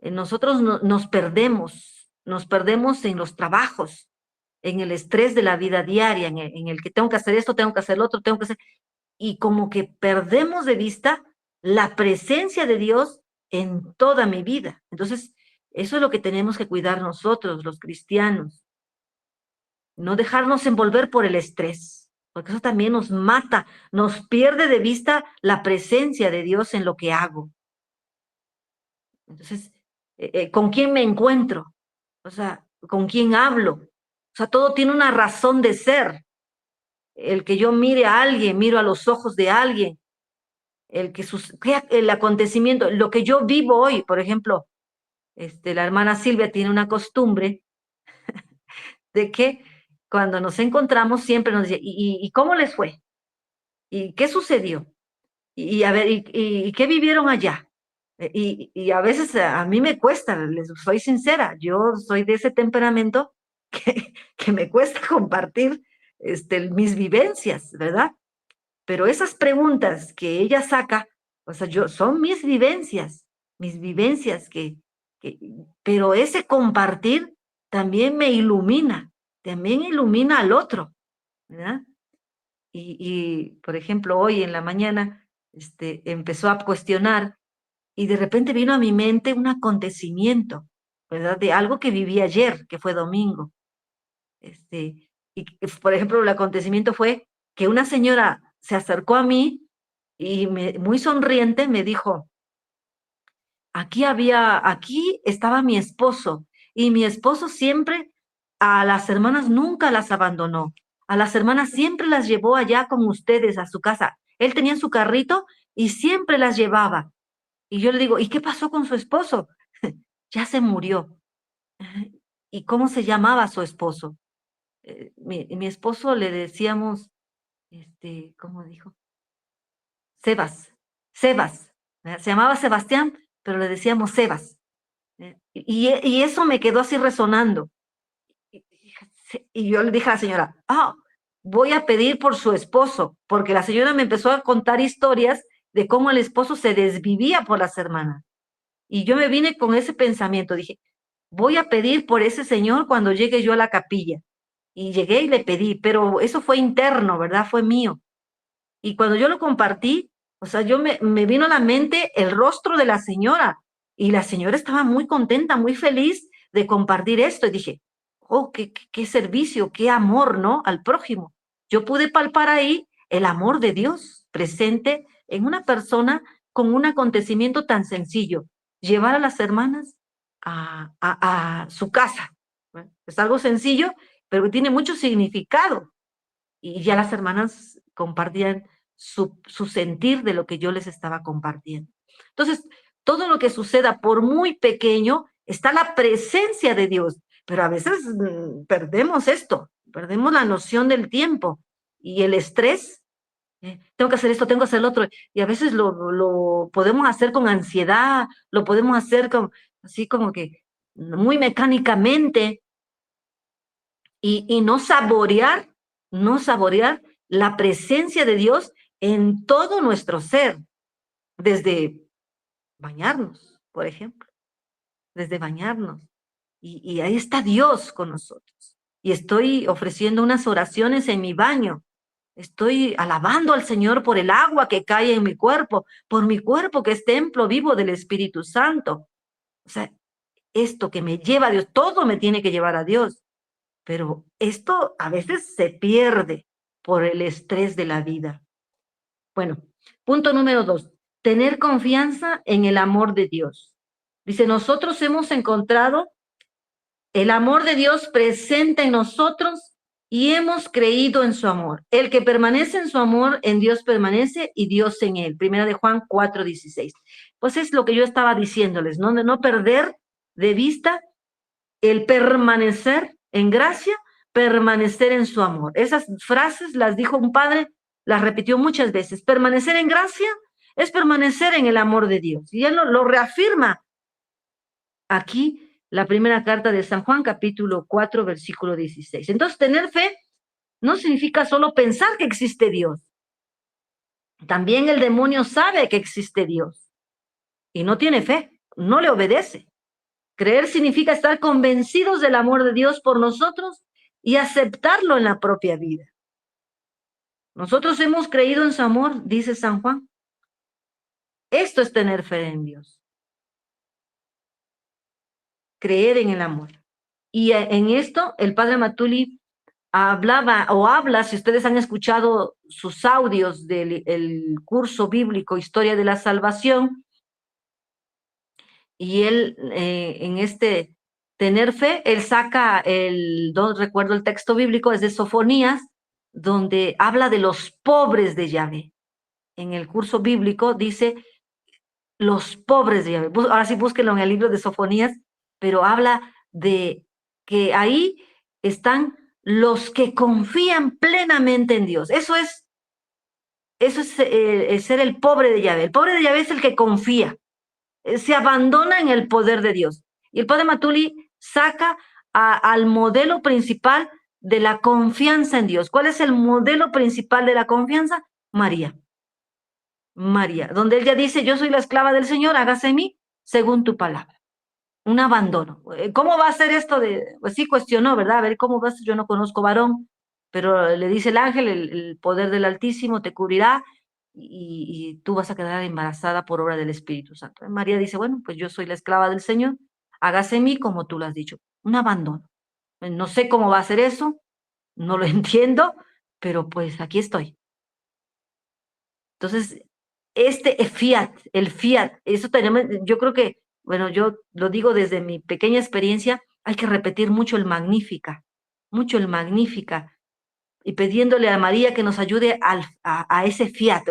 nosotros nos perdemos en los trabajos, en el estrés de la vida diaria, en el que tengo que hacer esto, tengo que hacer lo otro, tengo que hacer... Y como que perdemos de vista la presencia de Dios en toda mi vida. Entonces, eso es lo que tenemos que cuidar nosotros, los cristianos. No dejarnos envolver por el estrés, porque eso también nos mata, nos pierde de vista la presencia de Dios en lo que hago. Entonces, ¿con quién me encuentro? O sea, ¿con quién hablo? O sea, todo tiene una razón de ser. El que yo mire a alguien, miro a los ojos de alguien, el acontecimiento, lo que yo vivo hoy, por ejemplo, la hermana Silvia tiene una costumbre de que cuando nos encontramos siempre nos dice, ¿y cómo les fue? ¿Y qué sucedió? Y a ver, ¿y qué vivieron allá? Y a veces a mí me cuesta, les soy sincera, yo soy de ese temperamento que me cuesta compartir mis vivencias, ¿verdad? Pero esas preguntas que ella saca, o sea, son mis vivencias pero ese compartir también me ilumina, también ilumina al otro, ¿verdad? Y por ejemplo, hoy en la mañana, empezó a cuestionar y de repente vino a mi mente un acontecimiento, ¿verdad? De algo que viví ayer, que fue domingo. Y por ejemplo, el acontecimiento fue que una señora se acercó a mí y muy sonriente me dijo, aquí estaba mi esposo, y mi esposo siempre a las hermanas nunca las abandonó, a las hermanas siempre las llevó allá con ustedes a su casa. Él tenía su carrito y siempre las llevaba. Y yo le digo, ¿y qué pasó con su esposo? Ya se murió. ¿Y cómo se llamaba su esposo? Mi esposo le decíamos, ¿cómo dijo? Sebas. Se llamaba Sebastián, pero le decíamos Sebas. Y eso me quedó así resonando. Y yo le dije a la señora, voy a pedir por su esposo, porque la señora me empezó a contar historias de cómo el esposo se desvivía por las hermanas. Y yo me vine con ese pensamiento, dije, voy a pedir por ese señor cuando llegue yo a la capilla. Y llegué y le pedí, pero eso fue interno, ¿verdad? Fue mío. Y cuando yo lo compartí, o sea, me vino a la mente el rostro de la señora, y la señora estaba muy contenta, muy feliz de compartir esto, y dije, oh, qué servicio, qué amor, ¿no? Al prójimo. Yo pude palpar ahí el amor de Dios presente en una persona con un acontecimiento tan sencillo, llevar a las hermanas a su casa. Bueno, es algo sencillo, pero que tiene mucho significado. Y ya las hermanas compartían su sentir de lo que yo les estaba compartiendo. Entonces, todo lo que suceda, por muy pequeño, está la presencia de Dios, pero a veces perdemos esto, perdemos la noción del tiempo y el estrés. Tengo que hacer esto, tengo que hacer lo otro, y a veces lo podemos hacer con ansiedad, lo podemos hacer así como que muy mecánicamente, y no saborear la presencia de Dios en todo nuestro ser, desde bañarnos, por ejemplo, desde bañarnos. Y ahí está Dios con nosotros. Y estoy ofreciendo unas oraciones en mi baño. Estoy alabando al Señor por el agua que cae en mi cuerpo, por mi cuerpo que es templo vivo del Espíritu Santo. O sea, esto que me lleva a Dios, todo me tiene que llevar a Dios. Pero esto a veces se pierde por el estrés de la vida. Bueno, punto número 2, tener confianza en el amor de Dios. Dice, nosotros hemos encontrado el amor de Dios presente en nosotros y hemos creído en su amor. El que permanece en su amor, en Dios permanece y Dios en él. Primera de Juan 4:16. Pues es lo que yo estaba diciéndoles, ¿no? De no perder de vista el permanecer en gracia, permanecer en su amor. Esas frases las dijo un padre, las repitió muchas veces. Permanecer en gracia es permanecer en el amor de Dios. Y él lo reafirma aquí, la primera carta de San Juan, capítulo 4, versículo 16. Entonces, tener fe no significa solo pensar que existe Dios. También el demonio sabe que existe Dios y no tiene fe, no le obedece. Creer significa estar convencidos del amor de Dios por nosotros y aceptarlo en la propia vida. Nosotros hemos creído en su amor, dice San Juan. Esto es tener fe en Dios. Creer en el amor. Y en esto el padre Matuli habla, si ustedes han escuchado sus audios del curso bíblico Historia de la Salvación, y él en este tener fe, él saca no recuerdo el texto bíblico, es de Sofonías, donde habla de los pobres de Yahvé. En el curso bíblico dice los pobres de Yahvé. Ahora sí búsquenlo en el libro de Sofonías, pero habla de que ahí están los que confían plenamente en Dios. Eso es ser el pobre de Yahvé. El pobre de Yahvé es el que confía, se abandona en el poder de Dios. Y el padre Matuli saca al modelo principal de la confianza en Dios. ¿Cuál es el modelo principal de la confianza? María. María, donde él ya dice, yo soy la esclava del Señor, hágase en mí según tu palabra. Un abandono. ¿Cómo va a ser esto de...? Pues sí cuestionó, ¿verdad? A ver, ¿cómo va a ser? Yo no conozco varón, pero le dice el ángel, el poder del Altísimo te cubrirá y tú vas a quedar embarazada por obra del Espíritu Santo. María dice, bueno, pues yo soy la esclava del Señor, hágase en mí como tú lo has dicho. Un abandono. No sé cómo va a ser eso, no lo entiendo, pero pues aquí estoy. Entonces, el fiat, eso tenemos, yo creo que, bueno, yo lo digo desde mi pequeña experiencia, hay que repetir mucho el Magnífica, y pidiéndole a María que nos ayude a ese fiat.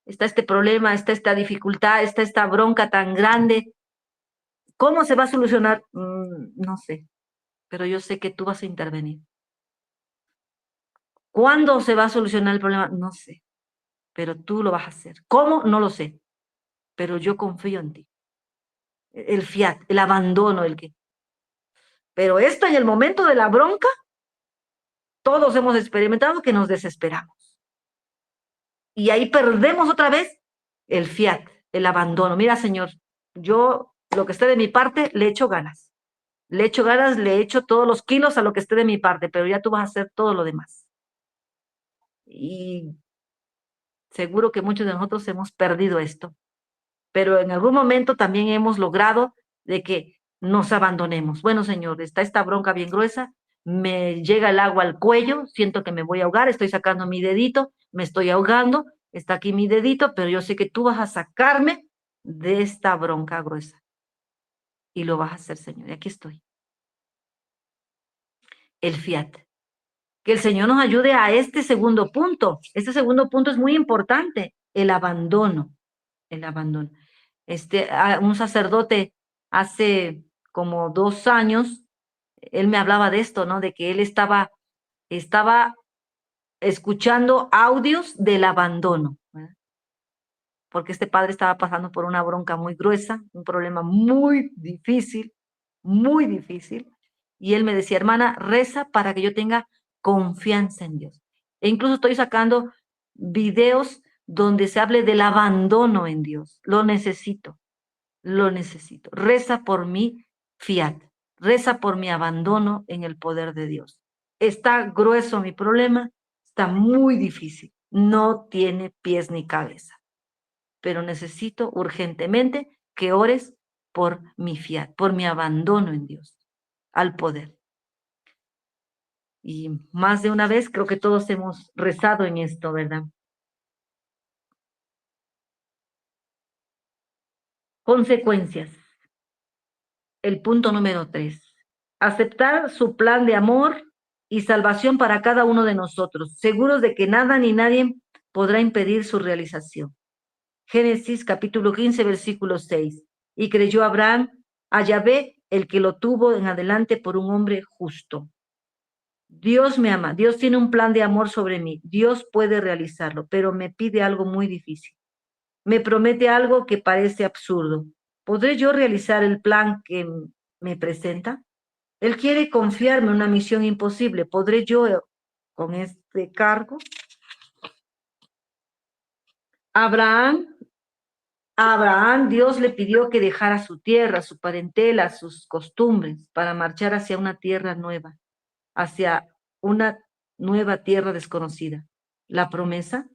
Está este problema, está esta dificultad, está esta bronca tan grande. ¿Cómo se va a solucionar? No sé, pero yo sé que tú vas a intervenir. ¿Cuándo se va a solucionar el problema? No sé, pero tú lo vas a hacer. ¿Cómo? No lo sé, pero yo confío en ti. El fiat, el abandono, Pero esto en el momento de la bronca, todos hemos experimentado que nos desesperamos. Y ahí perdemos otra vez el fiat, el abandono. Mira, Señor, yo lo que esté de mi parte, le echo ganas. Le echo todos los kilos a lo que esté de mi parte, pero ya tú vas a hacer todo lo demás. Y seguro que muchos de nosotros hemos perdido esto, pero en algún momento también hemos logrado de que nos abandonemos. Bueno, Señor, está esta bronca bien gruesa, me llega el agua al cuello, siento que me voy a ahogar, estoy sacando mi dedito, me estoy ahogando, está aquí mi dedito, pero yo sé que tú vas a sacarme de esta bronca gruesa. Y lo vas a hacer, Señor, y aquí estoy. El fiat. Que el Señor nos ayude a este segundo punto. Este segundo punto es muy importante, el abandono. El abandono. Un sacerdote hace como 2 años, él me hablaba de esto, ¿no? De que él estaba escuchando audios del abandono, ¿verdad? Porque este padre estaba pasando por una bronca muy gruesa, un problema muy difícil, y él me decía, hermana, reza para que yo tenga confianza en Dios. E incluso estoy sacando videos donde se hable del abandono en Dios. Lo necesito. Reza por mi fiat, reza por mi abandono en el poder de Dios. Está grueso mi problema, está muy difícil, no tiene pies ni cabeza, pero necesito urgentemente que ores por mi fiat, por mi abandono en Dios, al poder. Y más de una vez creo que todos hemos rezado en esto, ¿verdad? Consecuencias. El punto número 3. Aceptar su plan de amor y salvación para cada uno de nosotros, seguros de que nada ni nadie podrá impedir su realización. Génesis capítulo 15, versículo 6. Y creyó Abraham a Yahvé el que lo tuvo en adelante por un hombre justo. Dios me ama, Dios tiene un plan de amor sobre mí, Dios puede realizarlo, pero me pide algo muy difícil. Me promete algo que parece absurdo. ¿Podré yo realizar el plan que me presenta? Él quiere confiarme en una misión imposible. ¿Podré yo con este cargo? A Abraham, Dios le pidió que dejara su tierra, su parentela, sus costumbres, para marchar hacia una tierra nueva, hacia una nueva tierra desconocida. La promesa: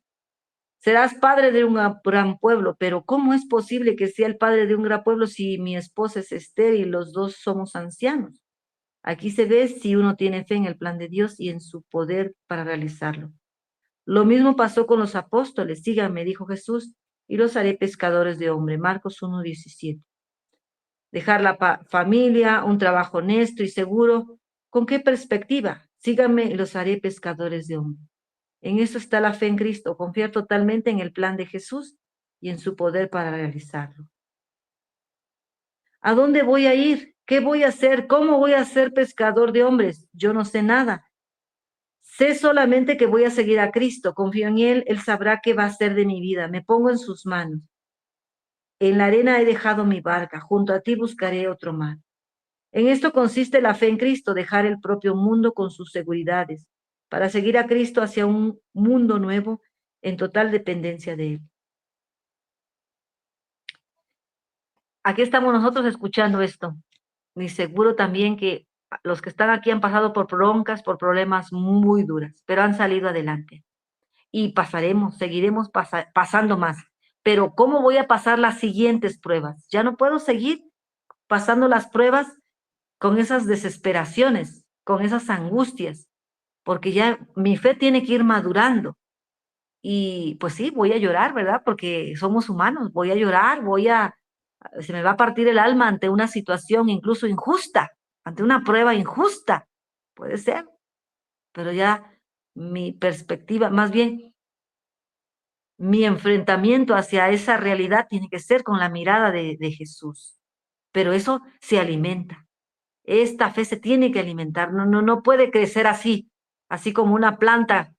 serás padre de un gran pueblo, pero ¿cómo es posible que sea el padre de un gran pueblo si mi esposa es estéril y los dos somos ancianos? Aquí se ve si uno tiene fe en el plan de Dios y en su poder para realizarlo. Lo mismo pasó con los apóstoles. Síganme, dijo Jesús, y los haré pescadores de hombre. Marcos 1:17. Dejar la familia, un trabajo honesto y seguro. ¿Con qué perspectiva? Síganme y los haré pescadores de hombre. En eso está la fe en Cristo, confiar totalmente en el plan de Jesús y en su poder para realizarlo. ¿A dónde voy a ir? ¿Qué voy a hacer? ¿Cómo voy a ser pescador de hombres? Yo no sé nada. Sé solamente que voy a seguir a Cristo, confío en Él, Él sabrá qué va a hacer de mi vida, me pongo en sus manos. En la arena he dejado mi barca, junto a ti buscaré otro mar. En esto consiste la fe en Cristo, dejar el propio mundo con sus seguridades, para seguir a Cristo hacia un mundo nuevo en total dependencia de Él. Aquí estamos nosotros escuchando esto, y seguro también que los que están aquí han pasado por broncas, por problemas muy duras, pero han salido adelante. Y pasaremos, seguiremos pasando más. Pero ¿cómo voy a pasar las siguientes pruebas? Ya no puedo seguir pasando las pruebas con esas desesperaciones, con esas angustias, porque ya mi fe tiene que ir madurando. Y pues sí, voy a llorar, ¿verdad? Porque somos humanos, voy a llorar, se me va a partir el alma ante una situación incluso injusta, ante una prueba injusta, puede ser, pero ya mi perspectiva, más bien, mi enfrentamiento hacia esa realidad tiene que ser con la mirada de Jesús. Pero eso se alimenta. Esta fe se tiene que alimentar. No puede crecer así como una planta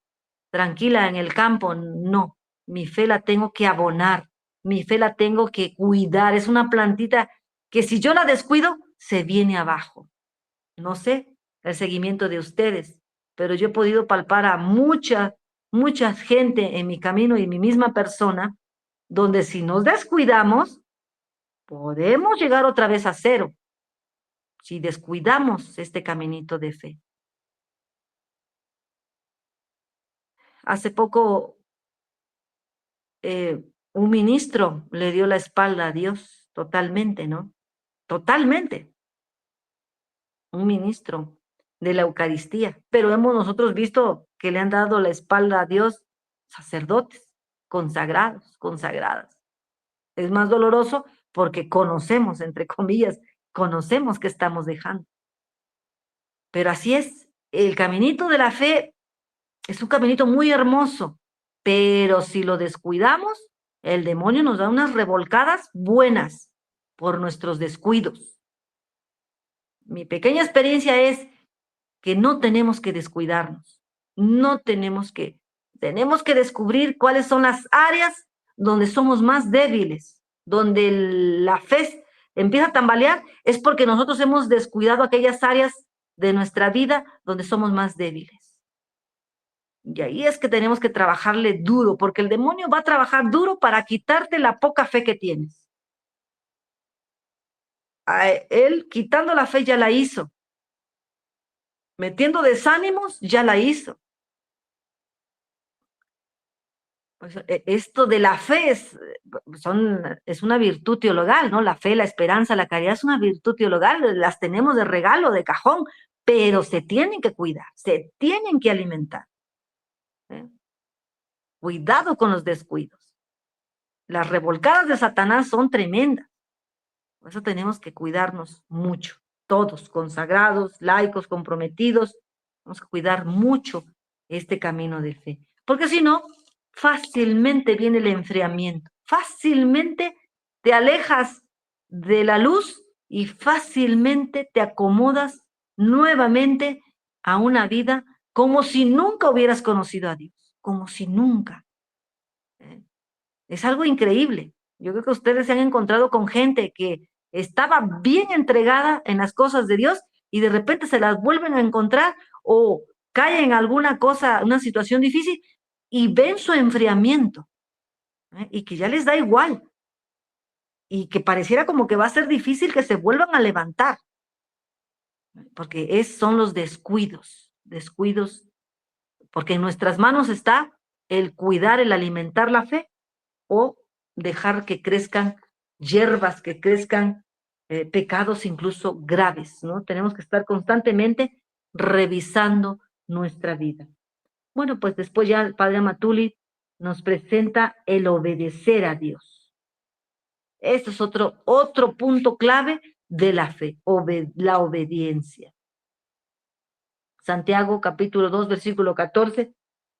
tranquila en el campo. No, mi fe la tengo que abonar. Mi fe la tengo que cuidar. Es una plantita que si yo la descuido, se viene abajo. No sé el seguimiento de ustedes, pero yo he podido palpar a mucha gente en mi camino y mi misma persona, donde si nos descuidamos, podemos llegar otra vez a cero, si descuidamos este caminito de fe. Hace poco, un ministro le dio la espalda a Dios totalmente, ¿no? Totalmente. Un ministro de la Eucaristía, pero hemos nosotros visto que le han dado la espalda a Dios sacerdotes, consagrados, consagradas. Es más doloroso porque conocemos, entre comillas, conocemos que estamos dejando. Pero así es, el caminito de la fe es un caminito muy hermoso, pero si lo descuidamos, el demonio nos da unas revolcadas buenas por nuestros descuidos. Mi pequeña experiencia es que no tenemos que descuidarnos, tenemos que descubrir cuáles son las áreas donde somos más débiles, donde la fe empieza a tambalear, es porque nosotros hemos descuidado aquellas áreas de nuestra vida donde somos más débiles. Y ahí es que tenemos que trabajarle duro, porque el demonio va a trabajar duro para quitarte la poca fe que tienes. Él quitando la fe ya la hizo. Metiendo desánimos, ya la hizo. Pues esto de la fe es una virtud teologal, ¿no? La fe, la esperanza, la caridad es una virtud teologal, las tenemos de regalo, de cajón, pero se tienen que cuidar, se tienen que alimentar. Cuidado con los descuidos. Las revolcadas de Satanás son tremendas. Por eso tenemos que cuidarnos mucho. Todos, consagrados, laicos, comprometidos, tenemos que cuidar mucho este camino de fe. Porque si no, fácilmente viene el enfriamiento. Fácilmente te alejas de la luz y fácilmente te acomodas nuevamente a una vida como si nunca hubieras conocido a Dios, como si nunca. Es algo increíble. Yo creo que ustedes se han encontrado con gente que estaba bien entregada en las cosas de Dios y de repente se las vuelven a encontrar o cae en alguna cosa, una situación difícil y ven su enfriamiento, y que ya les da igual y que pareciera como que va a ser difícil que se vuelvan a levantar, porque son los descuidos, porque en nuestras manos está el cuidar, el alimentar la fe o dejar que crezcan hierbas, que crezcan pecados incluso graves, ¿no? Tenemos que estar constantemente revisando nuestra vida. Bueno, pues después ya el padre Amatuli nos presenta el obedecer a Dios. Esto es otro punto clave de la fe, la obediencia. Santiago capítulo 2, versículo 14.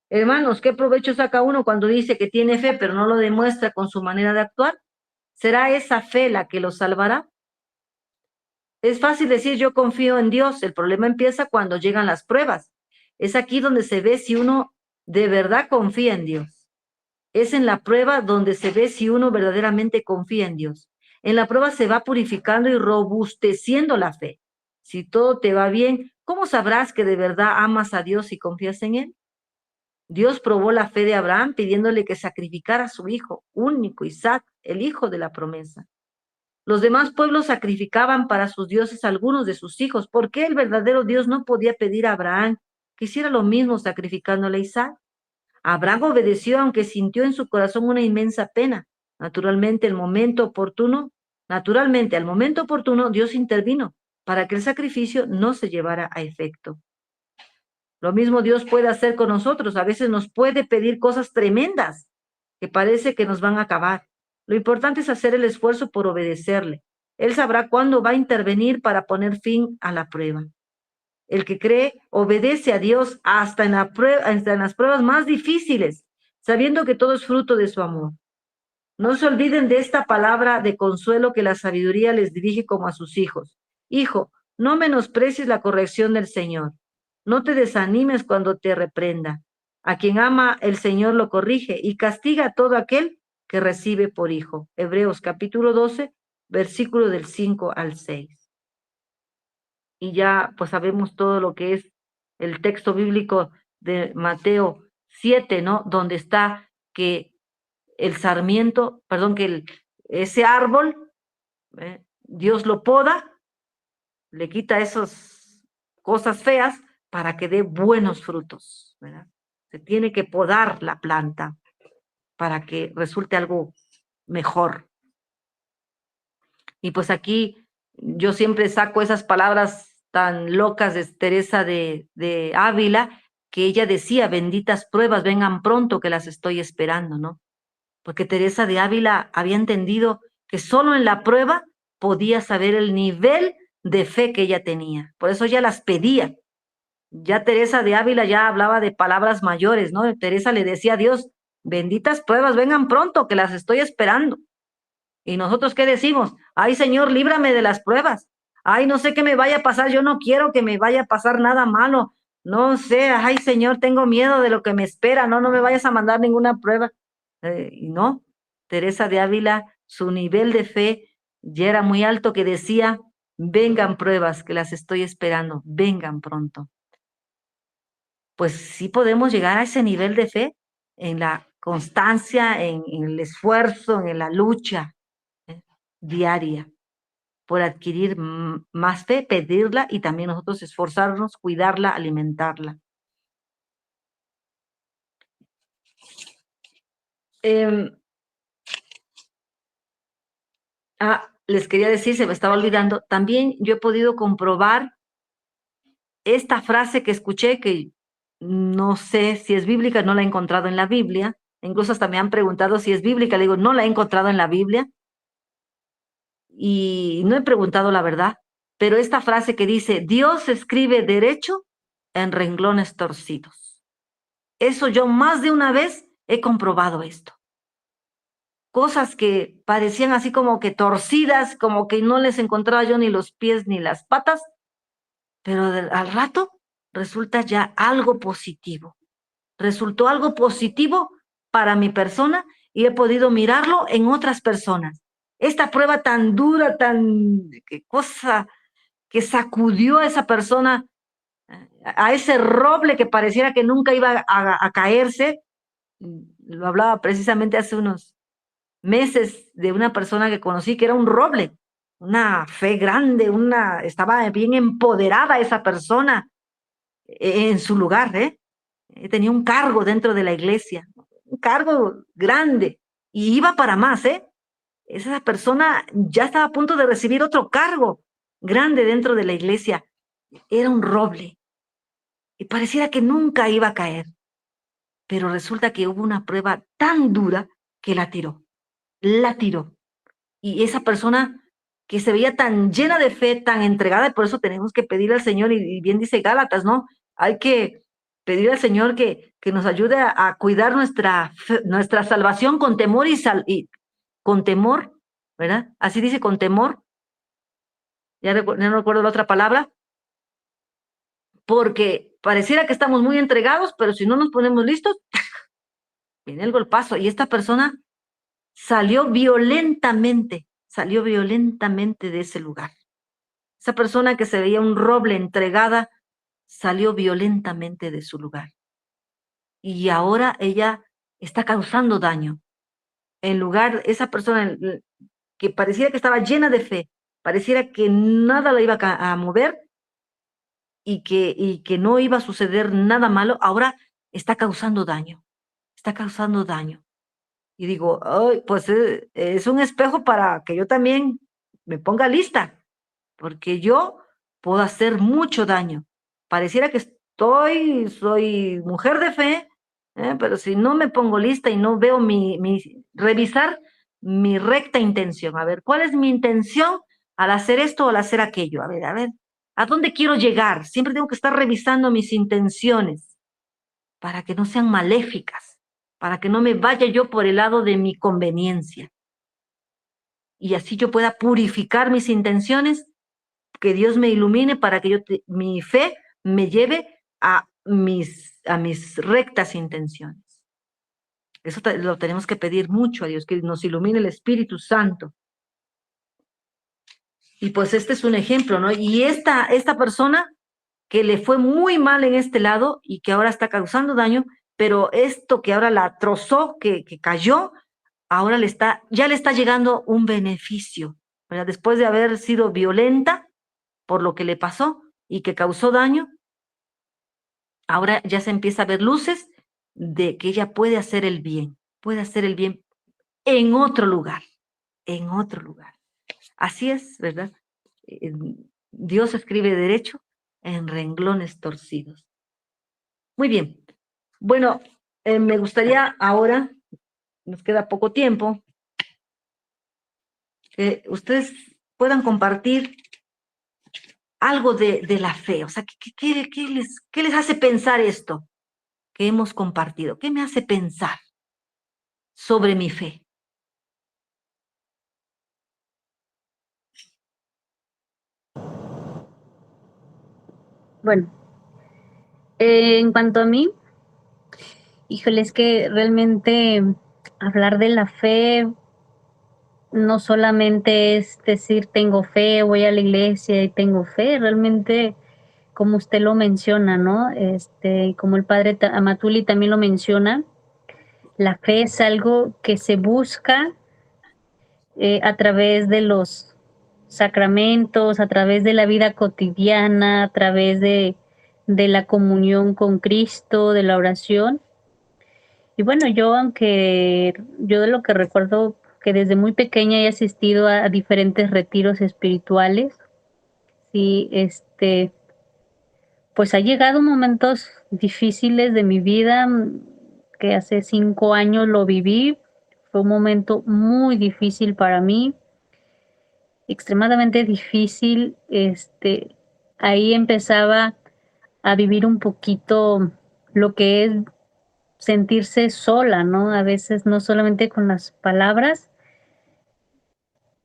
Hermanos, ¿qué provecho saca uno cuando dice que tiene fe, pero no lo demuestra con su manera de actuar? ¿Será esa fe la que lo salvará? Es fácil decir yo confío en Dios. El problema empieza cuando llegan las pruebas. Es aquí donde se ve si uno de verdad confía en Dios. Es en la prueba donde se ve si uno verdaderamente confía en Dios. En la prueba se va purificando y robusteciendo la fe. Si todo te va bien, ¿cómo sabrás que de verdad amas a Dios y confías en Él? Dios probó la fe de Abraham pidiéndole que sacrificara a su hijo único, Isaac, el hijo de la promesa. Los demás pueblos sacrificaban para sus dioses algunos de sus hijos. ¿Por qué el verdadero Dios no podía pedir a Abraham que hiciera lo mismo sacrificándole a Isaac? Abraham obedeció aunque sintió en su corazón una inmensa pena. Naturalmente, al momento oportuno, Dios intervino para que el sacrificio no se llevara a efecto. Lo mismo Dios puede hacer con nosotros. A veces nos puede pedir cosas tremendas que parece que nos van a acabar. Lo importante es hacer el esfuerzo por obedecerle. Él sabrá cuándo va a intervenir para poner fin a la prueba. El que cree obedece a Dios hasta en las pruebas más difíciles, sabiendo que todo es fruto de su amor. No se olviden de esta palabra de consuelo que la sabiduría les dirige como a sus hijos. Hijo, no menosprecies la corrección del Señor. No te desanimes cuando te reprenda. A quien ama el Señor lo corrige y castiga a todo aquel que recibe por hijo. Hebreos capítulo 12, versículo del 5 al 6. Y ya pues sabemos todo lo que es el texto bíblico de Mateo 7, ¿no? Donde está que ese árbol, Dios lo poda, le quita esas cosas feas para que dé buenos frutos, ¿verdad? Se tiene que podar la planta para que resulte algo mejor. Y pues aquí yo siempre saco esas palabras tan locas de Teresa de Ávila, que ella decía, benditas pruebas, vengan pronto que las estoy esperando, ¿no? Porque Teresa de Ávila había entendido que solo en la prueba podía saber el nivel de fe que ella tenía. Por eso ella las pedía. Ya Teresa de Ávila ya hablaba de palabras mayores, ¿no? Teresa le decía a Dios, benditas pruebas, vengan pronto que las estoy esperando. ¿Y nosotros qué decimos? Ay, Señor, líbrame de las pruebas. Ay, no sé qué me vaya a pasar, yo no quiero que me vaya a pasar nada malo. No sé, ay, Señor, tengo miedo de lo que me espera, no me vayas a mandar ninguna prueba. Y no, Teresa de Ávila, su nivel de fe ya era muy alto, que decía, vengan pruebas, que las estoy esperando, vengan pronto. Pues sí podemos llegar a ese nivel de fe en la constancia, en el esfuerzo, en la lucha diaria por adquirir más fe, pedirla y también nosotros esforzarnos, cuidarla, alimentarla. Les quería decir, se me estaba olvidando, también yo he podido comprobar esta frase que escuché, que no sé si es bíblica, no la he encontrado en la Biblia, incluso hasta me han preguntado si es bíblica, le digo, no la he encontrado en la Biblia, y no he preguntado la verdad, pero esta frase que dice, Dios escribe derecho en renglones torcidos. Eso yo más de una vez he comprobado esto. cosas que parecían así como que torcidas, como que no les encontraba yo ni los pies ni las patas, pero al rato resulta ya algo positivo. Resultó algo positivo para mi persona y he podido mirarlo en otras personas. Esta prueba tan dura, qué cosa que sacudió a esa persona, a ese roble que pareciera que nunca iba a caerse. Lo hablaba precisamente hace unos meses de una persona que conocí que era un roble, una fe grande, estaba bien empoderada esa persona en su lugar, tenía un cargo dentro de la iglesia, un cargo grande, y iba para más, esa persona ya estaba a punto de recibir otro cargo grande dentro de la iglesia. Era un roble y pareciera que nunca iba a caer, pero resulta que hubo una prueba tan dura que la tiró. Y esa persona que se veía tan llena de fe, tan entregada, y por eso tenemos que pedirle al Señor, y bien dice Gálatas, ¿no? Hay que pedir al Señor que nos ayude a cuidar nuestra salvación con temor y con temor, ¿verdad? Así dice, con temor. Ya no recuerdo la otra palabra, porque pareciera que estamos muy entregados, pero si no nos ponemos listos, viene el golpazo. Y esta persona salió violentamente de ese lugar. Esa persona que se veía un roble entregada, salió violentamente de su lugar. Y ahora ella está causando daño. En lugar, esa persona que pareciera que estaba llena de fe, pareciera que nada la iba a mover y que no iba a suceder nada malo, ahora está causando daño. Y digo, ay, pues es un espejo para que yo también me ponga lista, porque yo puedo hacer mucho daño. Pareciera que soy mujer de fe, pero si no me pongo lista y no veo revisar mi recta intención, a ver, ¿cuál es mi intención al hacer esto o al hacer aquello? A ver, ¿a dónde quiero llegar? Siempre tengo que estar revisando mis intenciones para que no sean maléficas, para que no me vaya yo por el lado de mi conveniencia. Y así yo pueda purificar mis intenciones, que Dios me ilumine para que mi fe me lleve a mis rectas intenciones. Eso lo tenemos que pedir mucho a Dios, que nos ilumine el Espíritu Santo. Y pues este es un ejemplo, ¿no? Y esta persona que le fue muy mal en este lado y que ahora está causando daño, pero esto que ahora la trozó, que cayó, ahora ya le está llegando un beneficio, ¿verdad? Después de haber sido violenta por lo que le pasó y que causó daño, ahora ya se empieza a ver luces de que ella puede hacer el bien en otro lugar. Así es, ¿verdad? Dios escribe derecho en renglones torcidos. Muy bien. Bueno, me gustaría ahora, nos queda poco tiempo, que ustedes puedan compartir algo de la fe. O sea, ¿qué les hace pensar esto que hemos compartido? ¿Qué me hace pensar sobre mi fe? Bueno, en cuanto a mí, híjole, es que realmente hablar de la fe no solamente es decir tengo fe, voy a la iglesia y tengo fe, realmente como usted lo menciona, ¿no? Como el padre Amatuli también lo menciona, la fe es algo que se busca a través de los sacramentos, a través de la vida cotidiana, a través de la comunión con Cristo, de la oración. Y bueno, aunque yo de lo que recuerdo que desde muy pequeña he asistido a diferentes retiros espirituales, sí, pues ha llegado momentos difíciles de mi vida, que hace 5 años lo viví, fue un momento muy difícil para mí, extremadamente difícil, ahí empezaba a vivir un poquito lo que es sentirse sola, ¿no? A veces no solamente con las palabras,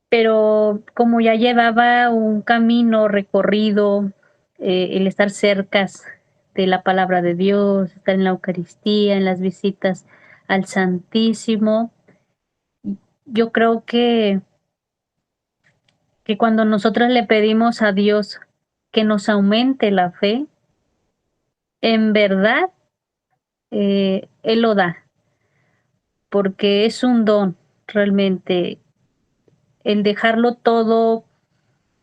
pero como ya llevaba un camino recorrido, el estar cerca de la palabra de Dios, estar en la Eucaristía, en las visitas al Santísimo, yo creo que cuando nosotros le pedimos a Dios que nos aumente la fe, en verdad, Él lo da, porque es un don realmente el dejarlo todo,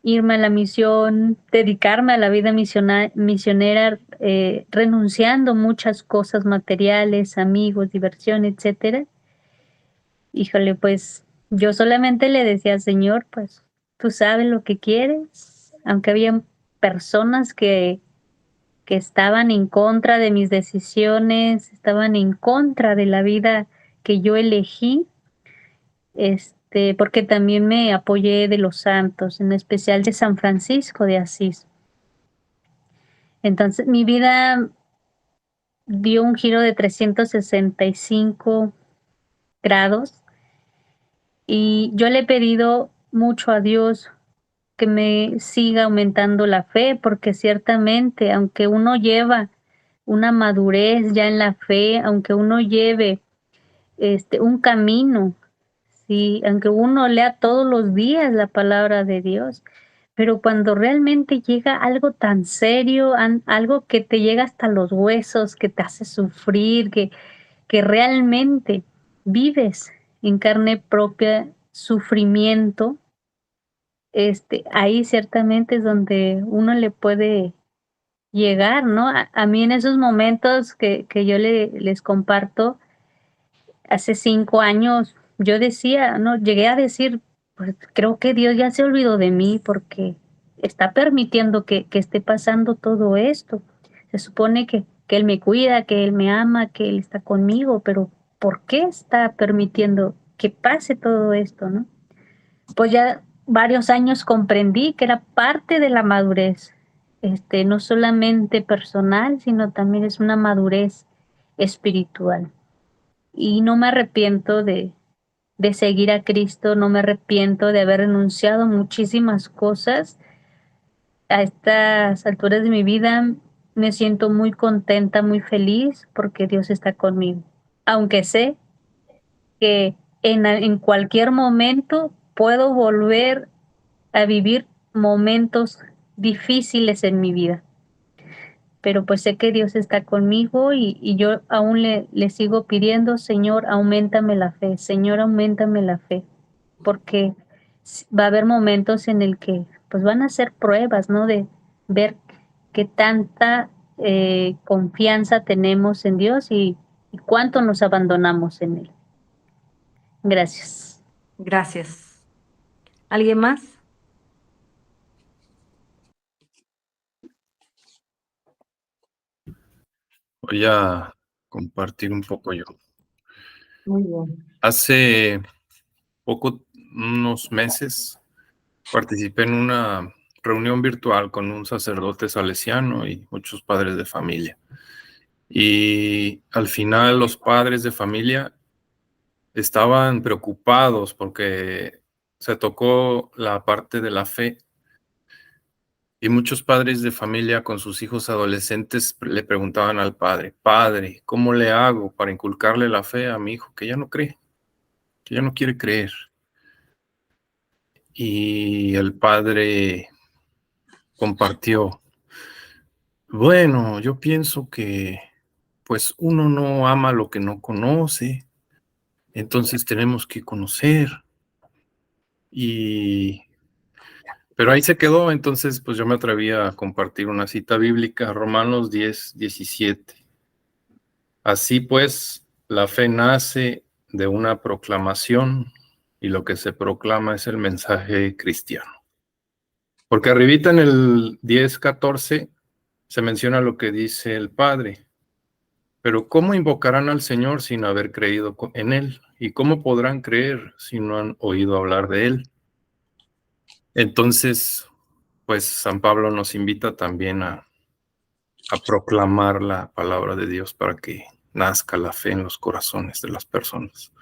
irme a la misión, dedicarme a la vida misionera, renunciando muchas cosas materiales, amigos, diversión, etcétera. Híjole, pues yo solamente le decía al Señor, pues tú sabes lo que quieres, aunque había personas que estaban en contra de mis decisiones, estaban en contra de la vida que yo elegí, porque también me apoyé de los santos, en especial de San Francisco de Asís. Entonces, mi vida dio un giro de 365 grados y yo le he pedido mucho a Dios que me siga aumentando la fe, porque ciertamente, aunque uno lleva una madurez ya en la fe, aunque uno lleve un camino, sí, aunque uno lea todos los días la palabra de Dios, pero cuando realmente llega algo tan serio, algo que te llega hasta los huesos, que te hace sufrir, que realmente vives en carne propia sufrimiento, ahí ciertamente es donde uno le puede llegar, ¿no? A mí en esos momentos que yo les comparto, hace 5 años, yo decía, no, llegué a decir, pues creo que Dios ya se olvidó de mí porque está permitiendo que esté pasando todo esto. Se supone que Él me cuida, que Él me ama, que Él está conmigo, pero ¿por qué está permitiendo que pase todo esto, no? Pues ya varios años comprendí que era parte de la madurez, no solamente personal, sino también es una madurez espiritual. Y no me arrepiento de seguir a Cristo, no me arrepiento de haber renunciado a muchísimas cosas. A estas alturas de mi vida me siento muy contenta, muy feliz porque Dios está conmigo. Aunque sé que en cualquier momento puedo volver a vivir momentos difíciles en mi vida. Pero pues sé que Dios está conmigo y yo aún le sigo pidiendo, Señor, auméntame la fe, Señor, auméntame la fe, porque va a haber momentos en el que pues van a ser pruebas, ¿no? De ver qué tanta confianza tenemos en Dios y cuánto nos abandonamos en Él. Gracias. Gracias. ¿Alguien más? Voy a compartir un poco yo. Muy bien. Hace unos meses, participé en una reunión virtual con un sacerdote salesiano y muchos padres de familia. Y al final los padres de familia estaban preocupados porque se tocó la parte de la fe. Y muchos padres de familia con sus hijos adolescentes le preguntaban al padre, padre, ¿cómo le hago para inculcarle la fe a mi hijo que ya no cree, que ya no quiere creer? Y el padre compartió, bueno, yo pienso que pues uno no ama lo que no conoce, entonces tenemos que conocer. Pero ahí se quedó, entonces pues yo me atreví a compartir una cita bíblica, Romanos 10:17. Así pues, la fe nace de una proclamación y lo que se proclama es el mensaje cristiano. Porque arribita en el 10:14 se menciona lo que dice el Padre. Pero ¿cómo invocarán al Señor sin haber creído en Él? ¿Y cómo podrán creer si no han oído hablar de Él? Entonces, pues San Pablo nos invita también a proclamar la palabra de Dios para que nazca la fe en los corazones de las personas.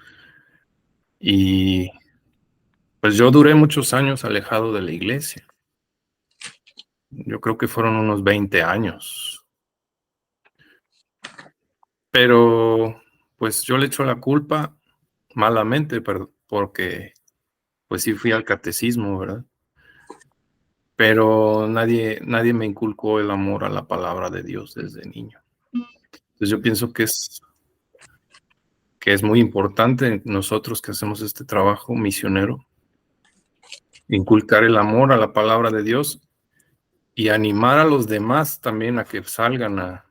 Y pues yo duré muchos años alejado de la iglesia. Yo creo que fueron unos 20 años. Pero pues yo le echo la culpa malamente, porque pues sí fui al catecismo, ¿verdad? Pero nadie me inculcó el amor a la palabra de Dios desde niño. Entonces yo pienso que es muy importante nosotros que hacemos este trabajo misionero, inculcar el amor a la palabra de Dios y animar a los demás también a que salgan a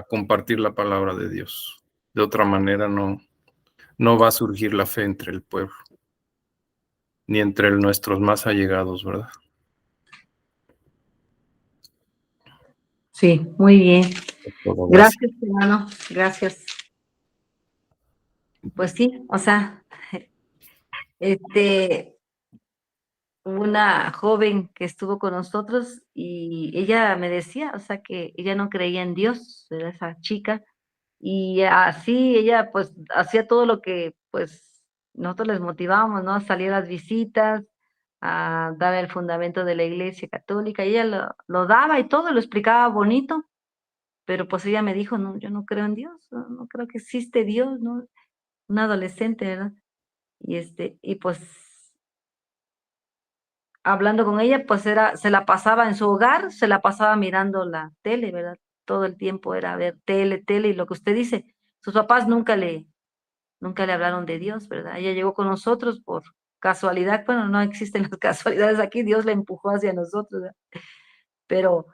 compartir la palabra de Dios. De otra manera no va a surgir la fe entre el pueblo, ni entre nuestros más allegados, ¿verdad? Sí, muy bien. Todo Gracias, hermano. Gracias. Pues sí, o sea, una joven que estuvo con nosotros y ella me decía, o sea, que ella no creía en Dios, era esa chica, y así ella pues hacía todo lo que pues nosotros les motivábamos, ¿no? A salir a las visitas, a dar el fundamento de la iglesia católica, y ella lo daba y todo, lo explicaba bonito, pero pues ella me dijo, no, yo no creo en Dios, no creo que existe Dios, ¿no? Una adolescente, ¿verdad? Y pues hablando con ella, pues se la pasaba en su hogar, se la pasaba mirando la tele, ¿verdad? Todo el tiempo era ver tele, y lo que usted dice, sus papás nunca le hablaron de Dios, ¿verdad? Ella llegó con nosotros por casualidad, bueno, no existen las casualidades aquí, Dios la empujó hacia nosotros, ¿verdad? Pero,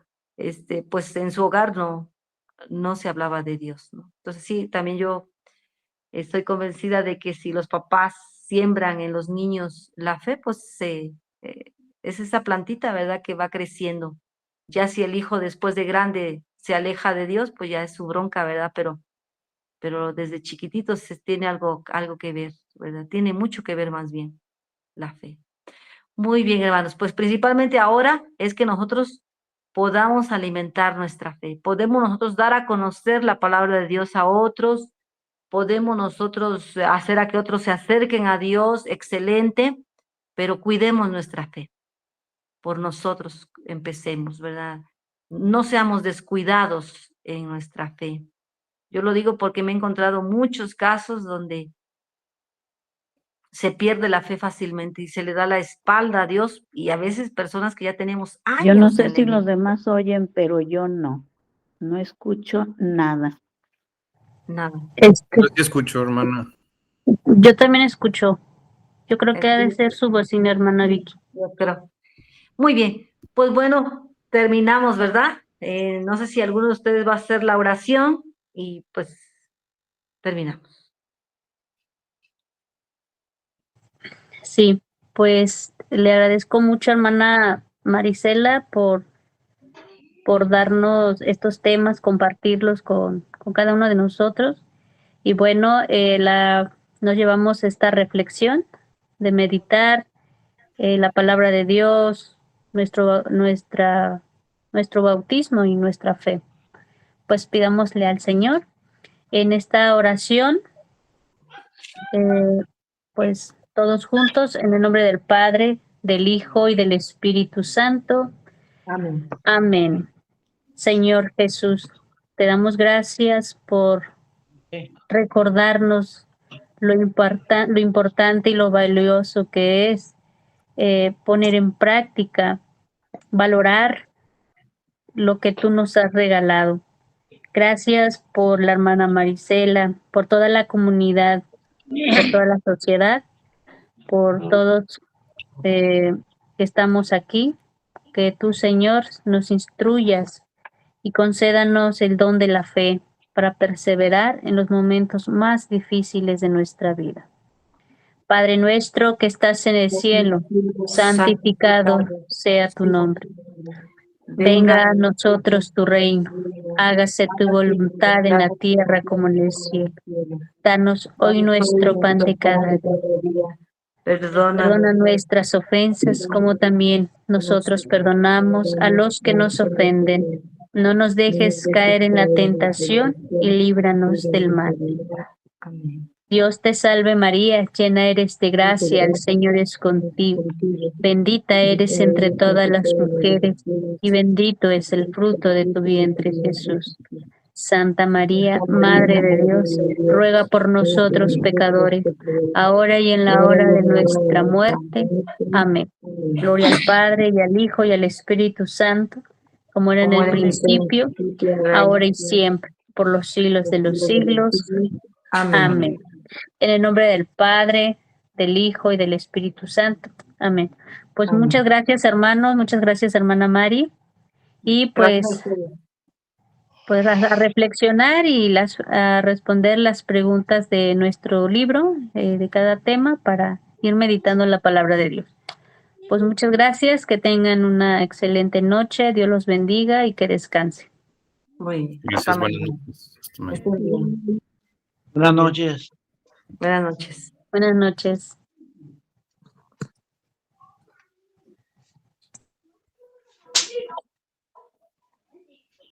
pues en su hogar no se hablaba de Dios, ¿no? Entonces sí, también yo estoy convencida de que si los papás siembran en los niños la fe, pues es esa plantita, ¿verdad?, que va creciendo. Ya si el hijo después de grande se aleja de Dios, pues ya es su bronca, ¿verdad? Pero desde chiquititos se tiene algo que ver, ¿verdad? Tiene mucho que ver más bien la fe. Muy bien, hermanos, pues principalmente ahora es que nosotros podamos alimentar nuestra fe, podemos nosotros dar a conocer la palabra de Dios a otros, podemos nosotros hacer a que otros se acerquen a Dios, excelente, pero cuidemos nuestra fe. Por nosotros empecemos, ¿verdad? No seamos descuidados en nuestra fe. Yo lo digo porque me he encontrado muchos casos donde se pierde la fe fácilmente y se le da la espalda a Dios, y a veces personas que ya tenemos Yo no años sé en la si los iglesia. demás oyen, pero yo no escucho nada. Nada. Yo sí escucho, hermana. Yo también escucho. Yo creo que ha de ser su bocina, hermana Vicky. Yo creo. Muy bien, pues bueno, terminamos, ¿verdad? No sé si alguno de ustedes va a hacer la oración y pues terminamos. Sí, pues le agradezco mucho, hermana Marisela, por darnos estos temas, compartirlos con cada uno de nosotros. Y bueno, nos llevamos esta reflexión de meditar la palabra de Dios, nuestro bautismo y nuestra fe. Pues pidámosle al Señor en esta oración, pues todos juntos, en el nombre del Padre, del Hijo y del Espíritu Santo. Amén. Amén. Señor Jesús, te damos gracias por recordarnos lo importante y lo valioso que es poner en práctica, valorar lo que tú nos has regalado. Gracias por la hermana Marisela, por toda la comunidad, por toda la sociedad, por todos que estamos aquí. Que tú, Señor, nos instruyas y concédanos el don de la fe para perseverar en los momentos más difíciles de nuestra vida. Padre nuestro que estás en el cielo, santificado sea tu nombre. Venga a nosotros tu reino, hágase tu voluntad en la tierra como en el cielo. Danos hoy nuestro pan de cada día. Perdona nuestras ofensas como también nosotros perdonamos a los que nos ofenden. No nos dejes caer en la tentación y líbranos del mal. Amén. Dios te salve María, llena eres de gracia, el Señor es contigo. Bendita eres entre todas las mujeres, y bendito es el fruto de tu vientre, Jesús. Santa María, Madre de Dios, ruega por nosotros pecadores, ahora y en la hora de nuestra muerte. Amén. Gloria al Padre, y al Hijo, y al Espíritu Santo, como era en el principio, ahora y siempre, por los siglos de los siglos. Amén. En el nombre del Padre, del Hijo y del Espíritu Santo. Amén. Pues Amén. muchas gracias, hermanos. Muchas gracias, hermana Mari. Y pues, a reflexionar y a responder las preguntas de nuestro libro, de cada tema, para ir meditando la palabra de Dios. Pues muchas gracias. Que tengan una excelente noche. Dios los bendiga y que descansen. Muy bien. Gracias, Hasta buenas mañana. noches. Hasta mañana. Estén bien. Buenas noches. Buenas noches. Buenas noches.